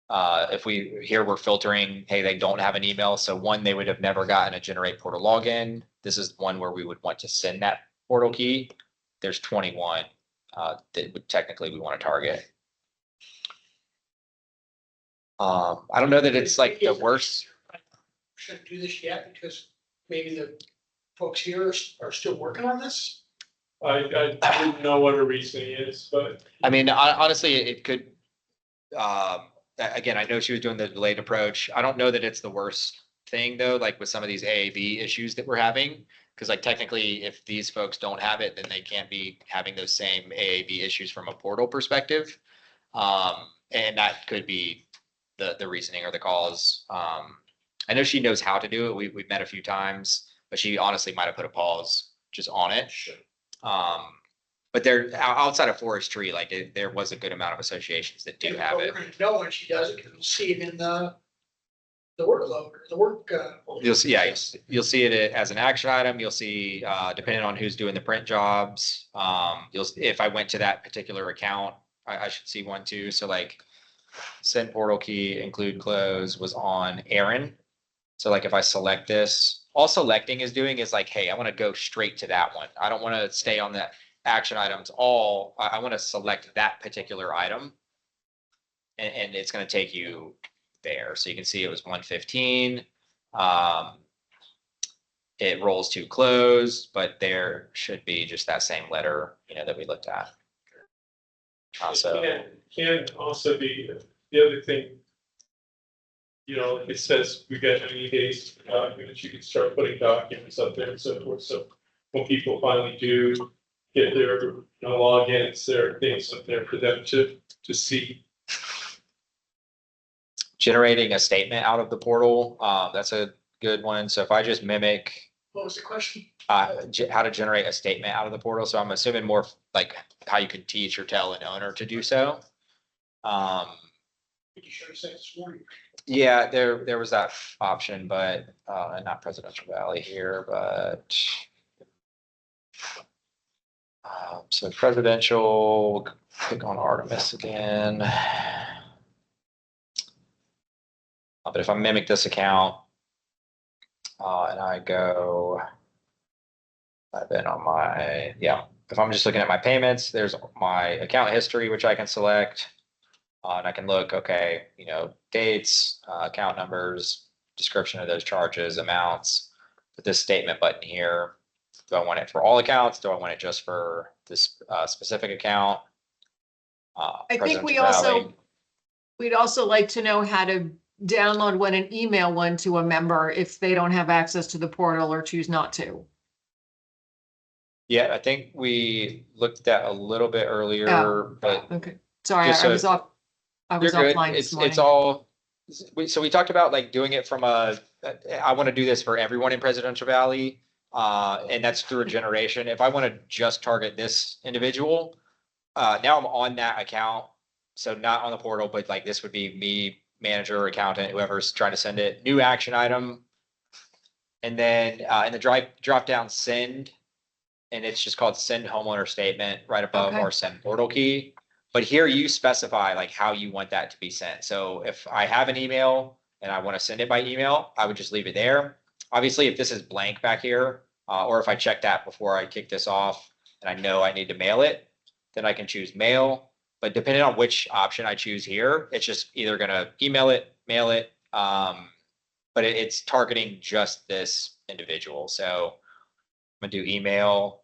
if we're filtering, hey, they don't have an email. So one, they would have never gotten a generate portal login. This is one where we would want to send that portal key. There's 21 that would technically we want to target. I don't know that it's like the worst. Shouldn't do this yet because maybe the folks here are still working on this. I didn't know what her reasoning is, but. I mean, honestly, it could. Again, I know she was doing the delayed approach. I don't know that it's the worst thing though, like with some of these AAV issues that we're having. Because like technically, if these folks don't have it, then they can't be having those same AAV issues from a portal perspective. And that could be the reasoning or the cause. I know she knows how to do it. We've met a few times, but she honestly might have put a pause just on it. But they're outside of forestry, like there was a good amount of associations that do have it. We're gonna know when she does it because we'll see it in the workload or the work. You'll see, yeah, you'll see it as an action item. You'll see, depending on who's doing the print jobs. If I went to that particular account, I should see one too. So like send portal key, include close was on Aaron. So like if I select this, all selecting is doing is like, hey, I want to go straight to that one. I don't want to stay on that action items. I want to select that particular item. And it's going to take you there. So you can see it was 115. It rolls to close, but there should be just that same letter, that we looked at. Can also be the other thing. It says we got 90 days for documents. You can start putting documents up there and so forth. So when people finally do get their logins, there are things up there for them to see. Generating a statement out of the portal, that's a good one. So if I just mimic. What was the question? How to generate a statement out of the portal. So I'm assuming more like how you could teach or tell an owner to do so. Did you show us that this morning? Yeah, there was that option, but not Presidential Valley here, but so presidential, click on Artemis again. But if I mimic this account and I go, I've been on my, if I'm just looking at my payments, there's my account history, which I can select. And I can look, okay, dates, account numbers, description of those charges, amounts. Put this statement button here. Do I want it for all accounts? Do I want it just for this specific account? I think we'd also like to know how to download when and email one to a member if they don't have access to the portal or choose not to. Yeah, I think we looked at that a little bit earlier, but okay. Sorry, I was off. I You're was good. offline this It's morning. all, so we talked about like doing it from I want to do this for everyone in Presidential Valley. And that's through a generation. If I want to just target this individual, now I'm on that account. So not on the portal, but like this would be me, manager, accountant, whoever's trying to send it, new action item. And then, in the drop down send, and it's just called send homeowner statement right above Okay. our send portal key. But here you specify like how you want that to be sent. So if I have an email and I want to send it by email, I would just leave it there. Obviously, if this is blank back here, or if I check that before I kick this off and I know I need to mail it, then I can choose mail. But depending on which option I choose here, it's just either gonna email it, mail it, but it's targeting just this individual. So I'm gonna do email.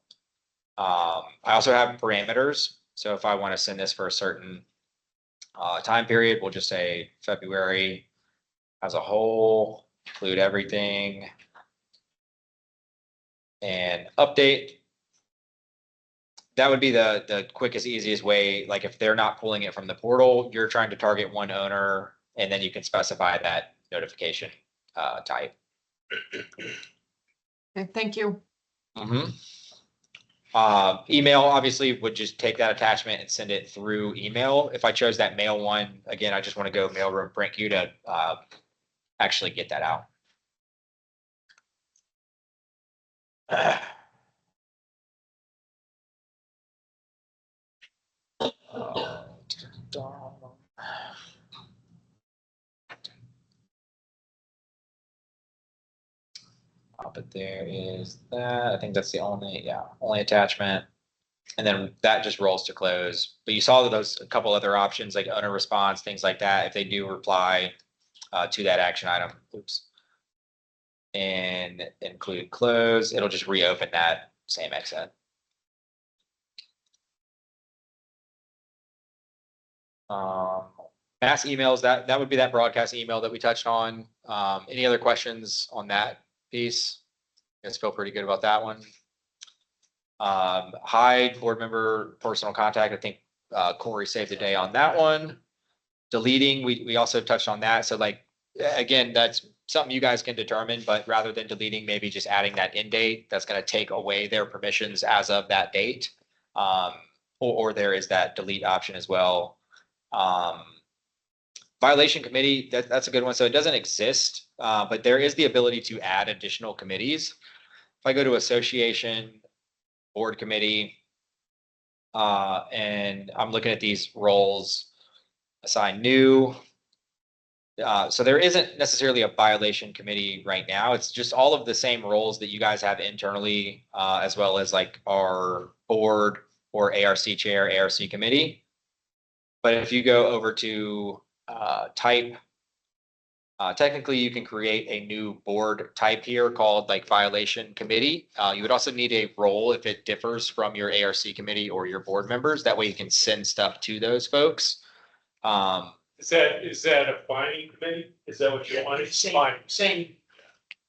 I also have parameters. So if I want to send this for a certain time period, we'll just say February as a whole, include everything, and update. That would be the quickest, easiest way. Like if they're not pulling it from the portal, you're trying to target one owner, and then you can specify that notification type. Okay, thank you. Email obviously would just take that attachment and send it through email. If I chose that mail one, again, I just want to go mailroom print queue to actually get that out. But there is that. I think that's the only attachment. And then that just rolls to close. But you saw those a couple other options like owner response, things like that. If they do reply to that action item, and include close, it'll just reopen that same exit. Mass emails, that would be that broadcast email that we touched on. Any other questions on that piece? You guys feel pretty good about that one. Hide board member personal contact. I think Corey saved the day on that one. Deleting, we also touched on that. So like, again, that's something you guys can determine, but rather than deleting, maybe just adding that end date, that's going to take away their permissions as of that date. Or there is that delete option as well. Violation committee, that's a good one. So it doesn't exist, but there is the ability to add additional committees. If I go to association, board committee, and I'm looking at these roles, assign new. So there isn't necessarily a violation committee right now. It's just all of the same roles that you guys have internally, as well as like our board or ARC chair, ARC committee. But if you go over to type, technically you can create a new board type here called like violation committee. You would also need a role if it differs from your ARC committee or your board members. That way you can send stuff to those folks. Is that a finding committee? Is that what you want? Same.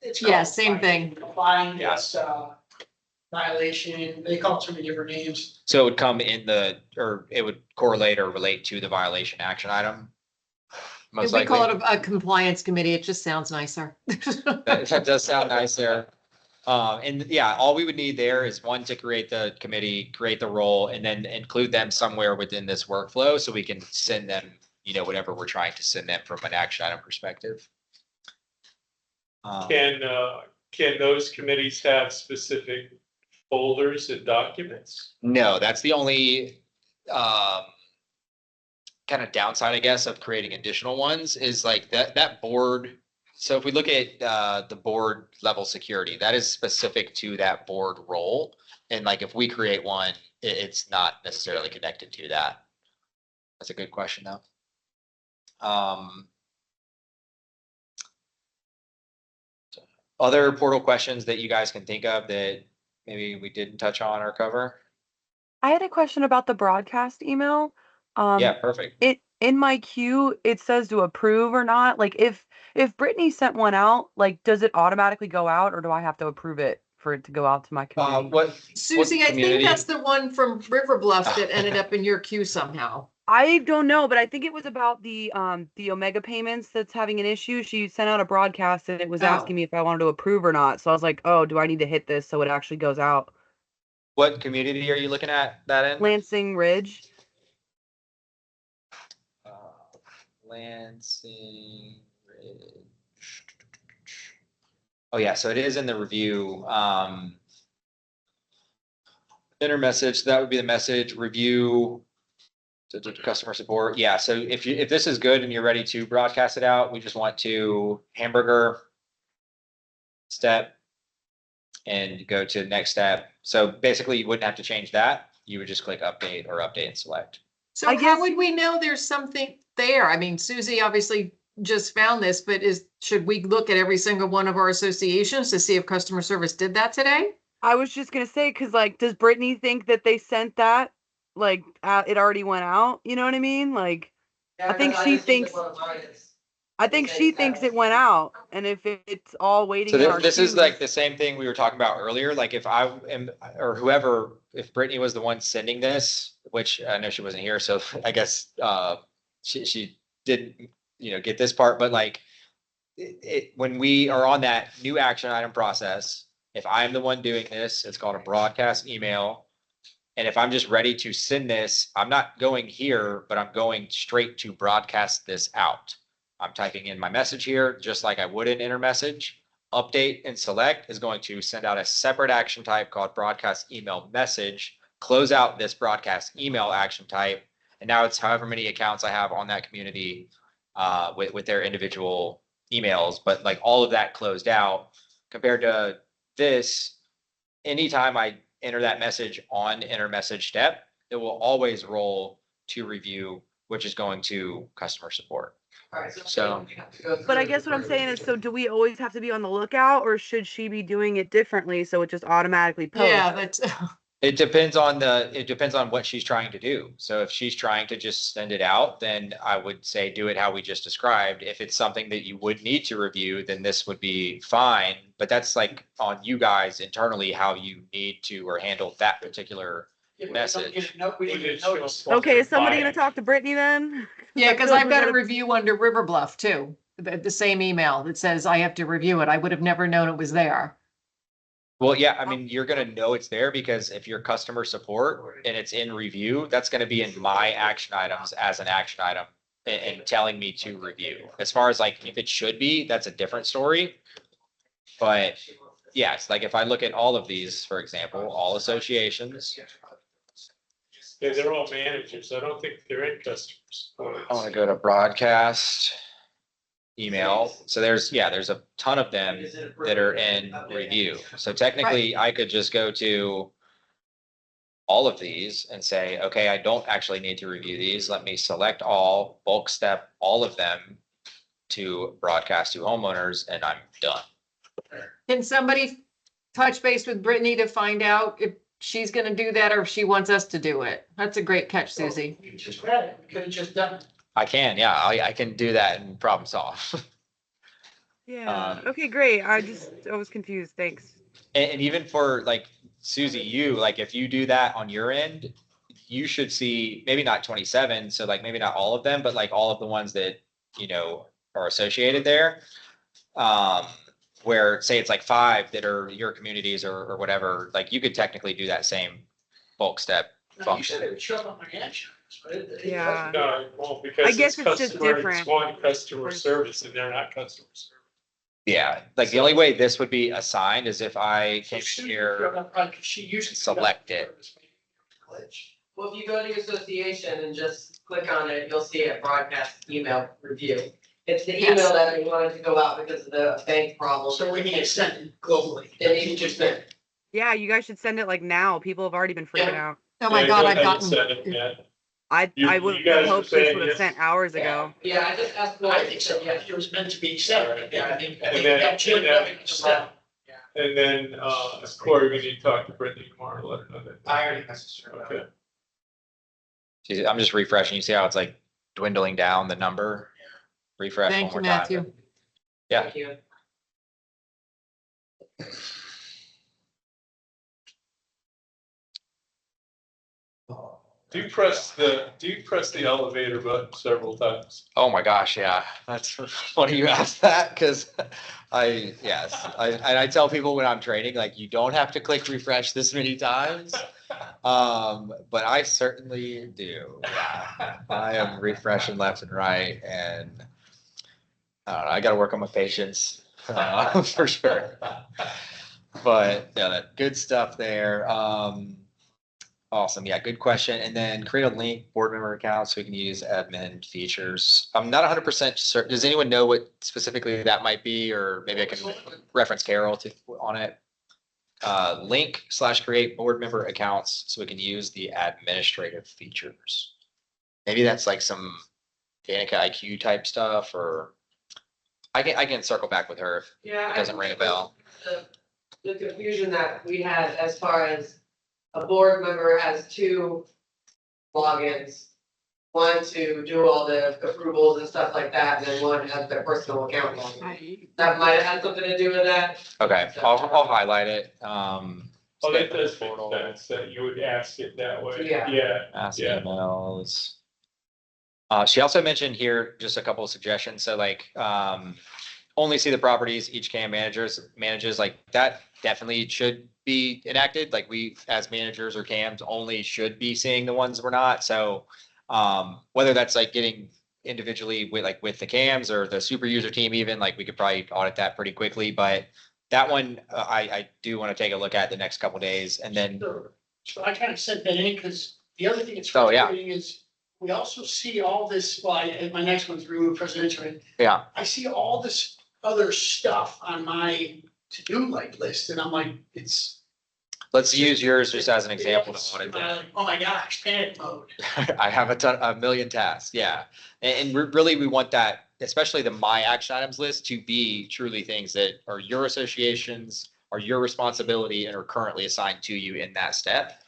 It's Yeah, called same thing. Fine, Yeah. yes, violation, they call it so many different names. So it would come in or it would correlate or relate to the violation action item. Most If we likely. call it a compliance committee, it just sounds nicer. That does sound nice there. And yeah, all we would need there is one to create the committee, create the role, and then include them somewhere within this workflow so we can send them, whatever we're trying to send them from an action item perspective. Can those committees have specific folders and documents? No, that's the only kind of downside, I guess, of creating additional ones is like that board. So if we look at the board level security, that is specific to that board role. And like if we create one, it's not necessarily connected to that. That's a good question though. Other portal questions that you guys can think of that maybe we didn't touch on or cover? I had a question about the broadcast email. Yeah, perfect. In my queue, it says to approve or not. Like if Brittany sent one out, like does it automatically go out or do I have to approve it for it to go out to my community? Susie, I think that's the one from River Bluff that ended up in your queue somehow. I don't know, but I think it was about the Omega payments that's having an issue. She sent out a broadcast and it was asking me if I wanted to approve or not. So I was like, oh, do I need to hit this so it actually goes out? What community are you looking at that in? Lansing Ridge. Lansing Ridge. Oh yeah, so it is in the review. Inner message, that would be the message review to customer support. Yeah, so if this is good and you're ready to broadcast it out, we just want to hamburger step and go to next step. So basically you wouldn't have to change that. You would just click update or update and select. So how would we know there's something there? I mean, Susie obviously just found this, but should we look at every single one of our associations to see if customer service did that today? I was just gonna say, because like, does Brittany think that they sent that? Like, it already went out. You know what I mean? Like, Yeah, I think because she just looked at thinks. one of mine. I think she thinks it went out, and if it's all waiting So in our this is queues- like the same thing we were talking about earlier. Like if I am, or whoever, if Brittany was the one sending this, which I know she wasn't here, so I guess she didn't, get this part, but like when we are on that new action item process, if I'm the one doing this, it's called a broadcast email. And if I'm just ready to send this, I'm not going here, but I'm going straight to broadcast this out. I'm typing in my message here, just like I would in InterMessage. Update and select is going to send out a separate action type called broadcast email message, close out this broadcast email action type. And now it's however many accounts I have on that community with their individual emails, but like all of that closed out compared to this, anytime I enter that message on InterMessage step, it will always roll to review, which is going to customer support. All right, So, But I guess what I'm saying is, so do we always have to be on the lookout, or should she be doing it differently so it just automatically posts? Yeah, that's. it depends on what she's trying to do. So if she's trying to just send it out, then I would say do it how we just described. If it's something that you would need to review, then this would be fine. But that's like on you guys internally, how you need to or handle that particular message. Okay, is somebody gonna talk to Brittany then? Yeah, because I've got a review under River Bluff too. The same email that says I have to review it. I would have never known it was there. Well, yeah, I mean, you're gonna know it's there because if you're customer support and it's in review, that's gonna be in my action items as an action item and telling me to review. As far as like if it should be, that's a different story. But yes, like if I look at all of these, for example, all associations. Yeah, they're all managers. I don't think they're in customers. I want to go to broadcast email. So there's a ton of them that are in review. So technically I could just go to all of these and say, okay, I don't actually need to review these. Let me select all, bulk step all of them to broadcast to homeowners and I'm done. Can somebody touch base with Brittany to find out if she's gonna do that or if she wants us to do it? That's a great catch, Susie. You just read it, we could have just done it. I can, yeah, I can do that and problem solve. Yeah, okay, great. I was confused, thanks. And even for like Susie, if you do that on your end, you should see maybe not 27. So like maybe not all of them, but like all of the ones that, are associated there. Where say it's like 5 that are your communities or whatever, like you could technically do that same bulk step No, you said function. it would show up on my action. But it Yeah. No, it won't because I guess it's it's just customer, different. it's one customer service and they're not customer service. Yeah, like the only way this would be assigned is if I came here, She usually. select it. Well, if you go to your association and just click on it, you'll see it broadcast email review. It's the Yes. email that we wanted to go out because of the bank problem. So we need to send it globally. It needs to just send. Yeah, you guys should send it like now. People have already been freaking out. Oh my God, I've gotten. I You would guys have were hoped this saying would have yes. sent hours ago. Yeah, I just asked. I think so. Yeah, it was meant to be sent. Yeah, I think. And then, Corey, we need to talk to Brittany tomorrow, let her know that. I already messaged her. Okay. See, I'm just refreshing. You see how it's like dwindling down the number? Refresh Thank one you, more time. Matthew. Yeah. Thank you. Do you press the elevator button several times? Oh my gosh, yeah, that's funny you asked that, because I tell people when I'm training, like, you don't have to click refresh this many times. But I certainly do, yeah. I am refreshing left and right, and I don't know, I gotta work on my patience, for sure. But, yeah, good stuff there. Awesome. Yeah, good question. And then create a link, board member account, so we can use admin features. I'm not 100% certain. Does anyone know what specifically that might be? Or maybe I can reference Carol on it. Link/create board member accounts so we can use the administrative features. Maybe that's like some Danica IQ type stuff, or I can circle back with her if Yeah. it doesn't ring a bell. The confusion that we had as far as a board member has two logins. One to do all the approvals and stuff like that, and then one has their personal account login. That might have had something to do with that. Okay, I'll highlight it. Oh, that does make sense, that you would ask it that way. Yeah. Ask Yeah. emails. She also mentioned here just a couple of suggestions. So like, only see the properties each CAM manages, like that definitely should be enacted. Like we, as managers or CAMs, only should be seeing the ones we're not. So whether that's like getting individually with the CAMs or the super user team, even, like we could probably audit that pretty quickly. But that one, I do want to take a look at the next couple of days, and then. So I kind of sent that in because the other thing that's Oh, yeah. frustrating is we also see all this, my next one's remove presidential. Yeah. I see all this other stuff on my to-do list, and I'm like, Let's use yours just as an example to audit that. oh my gosh, panic mode. I have a million tasks, yeah. And really, we want that, especially the my action items list, to be truly things that are your associations, are your responsibility, and are currently assigned to you in that step.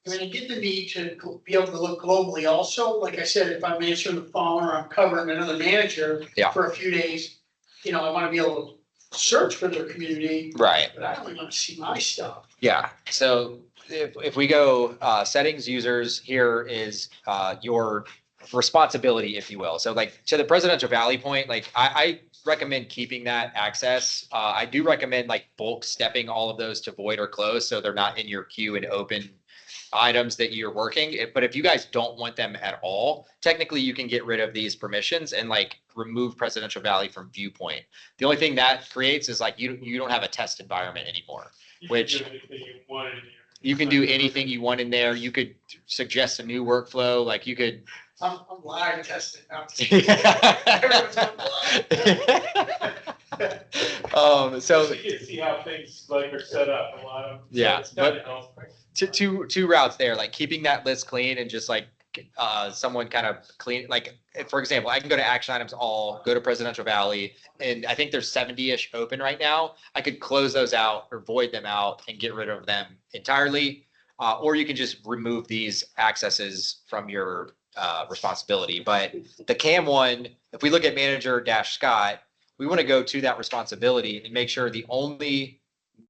I mean, I get the need to be able to look globally also. Like I said, if I'm answering the phone or I'm covering another manager for a few days, I want to be able to search for their community. Right. But I only want to see my stuff. Yeah. So if we go settings, users, here is your responsibility, if you will. So like to the Presidential Valley point, like I recommend keeping that access. I do recommend like bulk stepping all of those to void or close, so they're not in your queue and open items that you're working. But if you guys don't want them at all, technically you can get rid of these permissions and like remove Presidential Valley from viewpoint. The only thing that creates is like you don't have a test environment anymore, which you can do anything you want in there. You could suggest a new workflow, like you could. I'm live testing now. So you can see how things like are set up. A lot of two routes there, like keeping that list clean and just like someone kind of clean, like for example, I can go to action items all, go to Presidential Valley, and I think there's 70-ish open right now. I could close those out or void them out and get rid of them entirely, or you can just remove these accesses from your responsibility. But the CAM one, if we look at manager-Scott, we want to go to that responsibility and make sure the only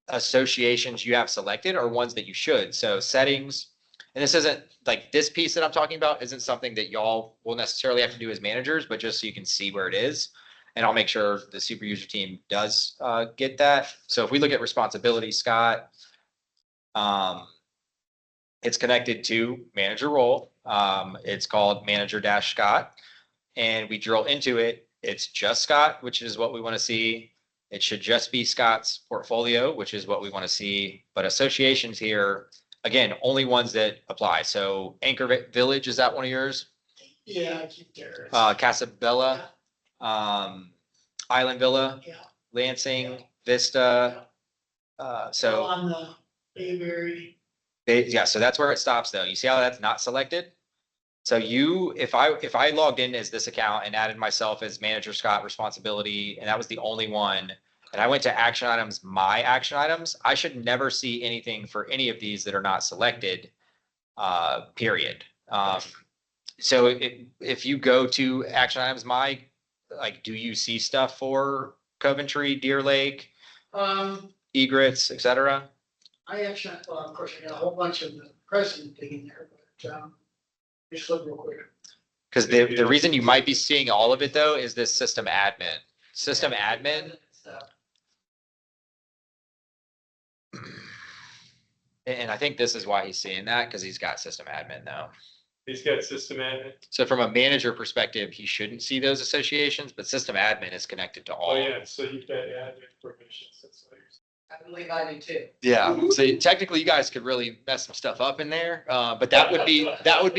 associations you have selected are ones that you should. So settings, and this isn't like this piece that I'm talking about isn't something that y'all will necessarily have to do as managers, but just so you can see where it is. And I'll make sure the super user team does get that. So if we look at responsibility, Scott, it's connected to manager role. It's called manager-Scott, and we drill into it. It's just Scott, which is what we want to see. It should just be Scott's portfolio, which is what we want to see. But associations here, again, only ones that apply. So Anchor Village, is that one of yours? Yeah, I keep there. Casabella, Island Villa, Lansing, Vista. So on the Bayberry. So that's where it stops though. You see how that's not selected? So if I logged in as this account and added myself as manager Scott responsibility, and that was the only one, and I went to action items, my action items, I should never see anything for any of these that are not selected, period. So if you go to action items, do you see stuff for Coventry, Deer Lake, egrets, et cetera? I actually, well, of course, I got a whole bunch of the president thing in there, but Just look real quick. Because the reason you might be seeing all of it though is this system admin. System admin. And I think this is why he's seeing that, because he's got system admin though. He's got system admin. So from a manager perspective, he shouldn't see those associations, but system admin is connected to all. Oh, yeah, so you've got admin permissions, that's what you're saying. I believe I do too. Yeah, so technically you guys could really mess some stuff up in there, but that would be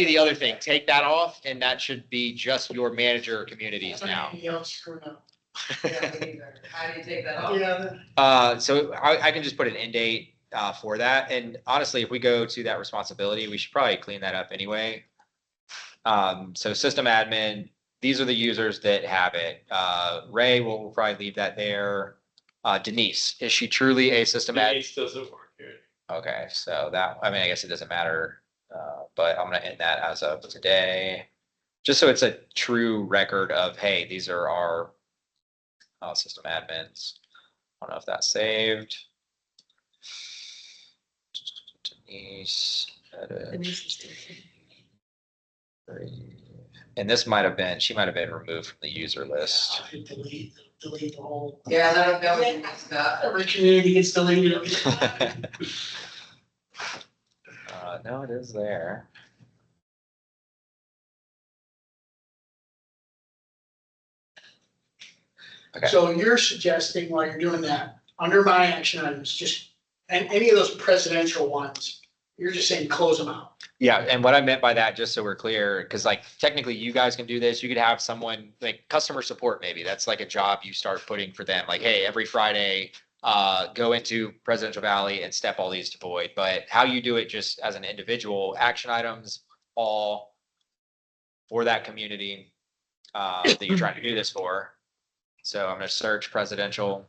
the other thing. Take that off and that should be just your manager communities now. Anything else screwed up? Yeah, me neither. How do you take that off? Yeah. So I can just put an end date for that. And honestly, if we go to that responsibility, we should probably clean that up anyway. So system admin, these are the users that have it. Ray will probably leave that there. Denise, is she truly a system admin? Denise doesn't work here. Okay, so that, I mean, I guess it doesn't matter, but I'm gonna end that as of today. Just so it's a true record of, hey, these are our system admins. I don't know if that's saved. Denise, edit. And this might have been, she might have been removed from the user list. Delete the whole. Yeah, that was messed up. Every community gets deleted. No, it is there. Okay. So you're suggesting while you're doing that, under my action items, just, and any of those presidential ones, you're just saying close them out. Yeah, and what I meant by that, just so we're clear, because like technically you guys can do this, you could have someone like customer support, maybe that's like a job you start putting for them, like, hey, every Friday, go into Presidential Valley and step all these to void. But how you do it just as an individual, action items, all for that community that you're trying to do this for. So I'm going to search presidential,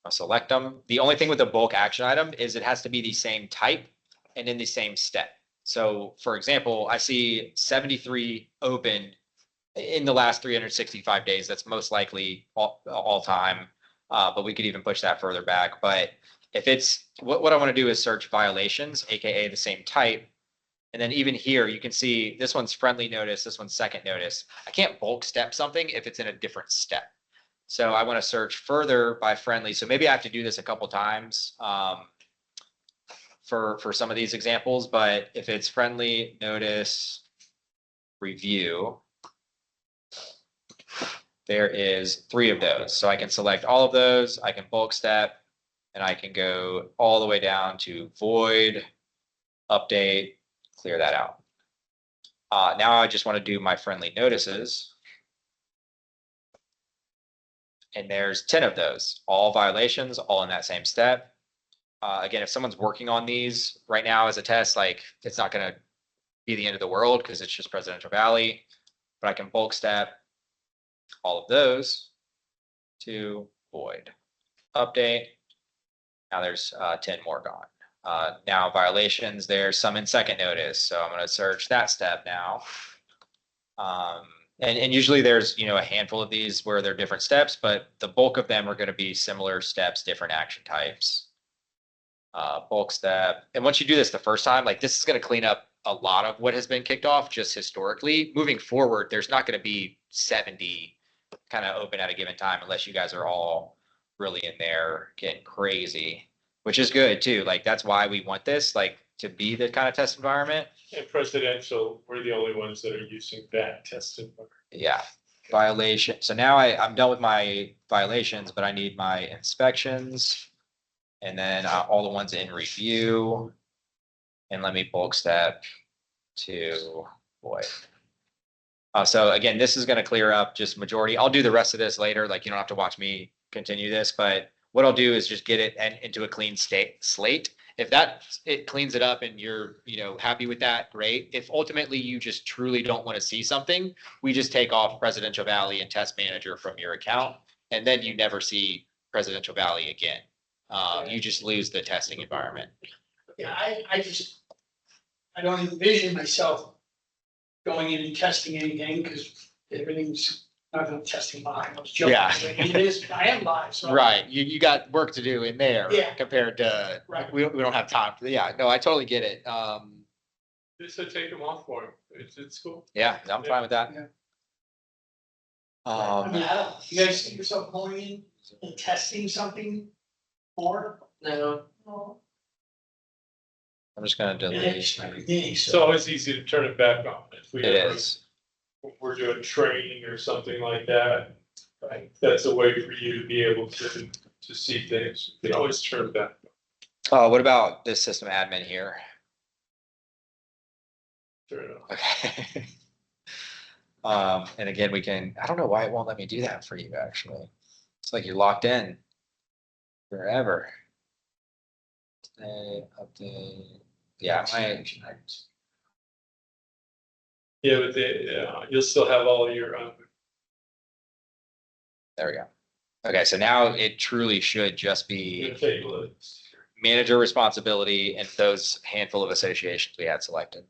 I'll select them. The only thing with a bulk action item is it has to be the same type and in the same step. So for example, I see 73 open in the last 365 days. That's most likely all time, but we could even push that further back. But if it's, what I want to do is search violations, AKA the same type. And then even here, you can see this one's friendly notice, this one's second notice. I can't bulk step something if it's in a different step. So I want to search further by friendly. So maybe I have to do this a couple times for some of these examples, but if it's friendly notice review, there is 3 of those. So I can select all of those, I can bulk step, and I can go all the way down to void, update, clear that out. Now I just want to do my friendly notices. And there's 10 of those, all violations, all in that same step. Again, if someone's working on these right now as a test, like it's not going to be the end of the world because it's just Presidential Valley, but I can bulk step all of those to void, update. Now there's 10 more gone. Now violations, there's some in second notice. So I'm going to search that step now. And usually there's, a handful of these where they're different steps, but the bulk of them are going to be similar steps, different action types. Bulk step. And once you do this the first time, like this is going to clean up a lot of what has been kicked off just historically. Moving forward, there's not going to be 70 kind of open at a given time unless you guys are all really in there getting crazy, which is good too. Like that's why we want this, like to be the kind of test environment. And presidential, we're the only ones that are using that test environment. Yeah. Violation. So now I'm done with my violations, but I need my inspections and then all the ones in review. And let me bulk step to void. So again, this is going to clear up just majority. I'll do the rest of this later. Like you don't have to watch me continue this, but what I'll do is just get it into a clean slate. If it cleans it up and you're, happy with that, great. If ultimately you just truly don't want to see something, we just take off Presidential Valley and Test Manager from your account, and then you never see Presidential Valley again. You just lose the testing environment. Yeah, I don't envision myself going in and testing anything because everything's not going to testing live. I was joking. Yeah. It is, I am live. So Right. You got work to do in there Yeah. compared to, Right. we don't have time for, yeah, no, I totally get it. So take them off for him. It's cool. Yeah, I'm fine with that. Yeah. I Um, mean, I don't, you guys see yourself going in and testing something more? No, I'm just gonna delete. It's always easy to turn it back on if we It ever, is. if we're doing training or something like that. Right, that's a way for you to be able to see things. You can always turn it back. What about this system admin here? Turn it on. Okay. And again, I don't know why it won't let me do that for you, actually. It's like you're locked in forever. Update. Yeah, Yeah, but you'll still have all your, there we go. Okay, so now it truly should just be table. manager responsibility and those handful of associations we had selected.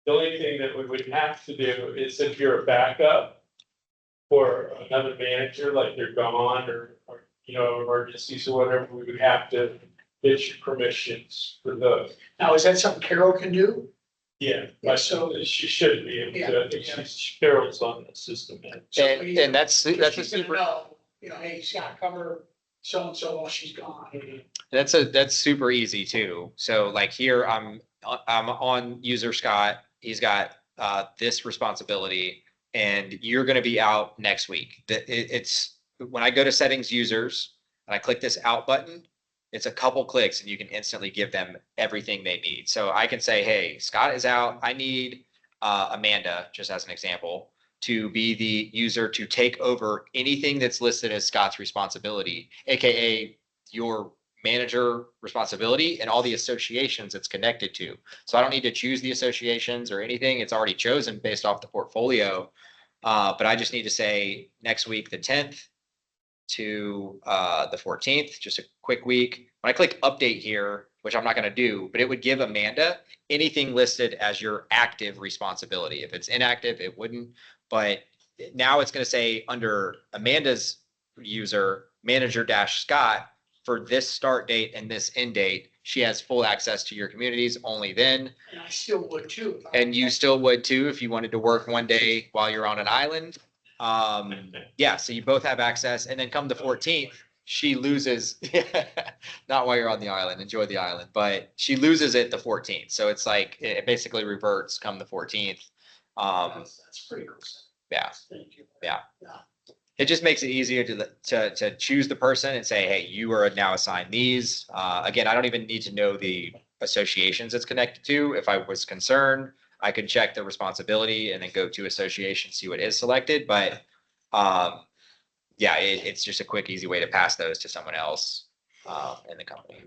The only thing that we would have to do is if you're a backup for another manager, like they're gone or emergencies or whatever, we would have to get your permissions for those. Now, is that something Carol can do? Yeah, Yeah, so she should be able to, I think Yeah. Carol's on the system. And that's a She's gonna super, know, hey, Scott, cover so-and-so while she's gone. that's super easy too. So like here, I'm on user Scott. He's got this responsibility, and you're going to be out next week. It's when I go to settings users and I click this out button, it's a couple clicks and you can instantly give them everything they need. So I can say, hey, Scott is out. I need Amanda, just as an example, to be the user to take over anything that's listed as Scott's responsibility, aka your manager responsibility and all the associations it's connected to. So I don't need to choose the associations or anything. It's already chosen based off the portfolio. But I just need to say next week, the 10th to the 14th, just a quick week. When I click update here, which I'm not going to do, but it would give Amanda anything listed as your active responsibility. If it's inactive, it wouldn't. But now it's going to say under Amanda's user, manager-Scott, for this start date and this end date, she has full access to your communities only then. And I still would too. And you still would too if you wanted to work one day while you're on an island. Yeah, so you both have access. And then come the 14th, she loses, not while you're on the island, enjoy the island, but she loses it the 14th. So it's like, it basically reverts come the 14th. That's pretty cool. Yeah. Thank you. Yeah. It just makes it easier to choose the person and say, hey, you are now assigned these. Again, I don't even need to know the associations it's connected to. If I was concerned, I could check the responsibility and then go to association, see what is selected. But yeah, it's just a quick, easy way to pass those to someone else in the company.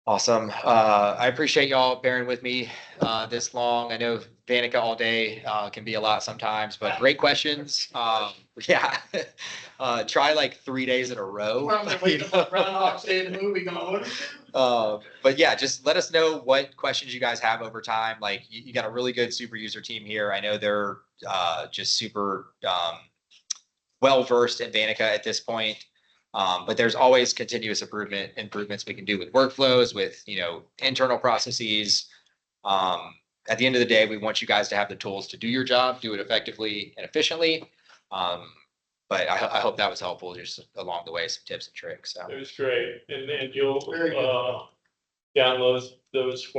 Awesome. I appreciate y'all bearing with me this long. I know Vantaca all day can be a lot sometimes, but great questions. Yeah. Try like 3 days in a row. Run off, stay in the movie going. But yeah, just let us know what questions you guys have over time. Like you got a really good super user team here. I know they're just super well-versed in Vantaca at this point. But there's always continuous improvements we can do with workflows, with, internal processes. At the end of the day, we want you guys to have the tools to do your job, do it effectively and efficiently. But I hope that was helpful just along the way, some tips and tricks. So. It was great. And then you'll download those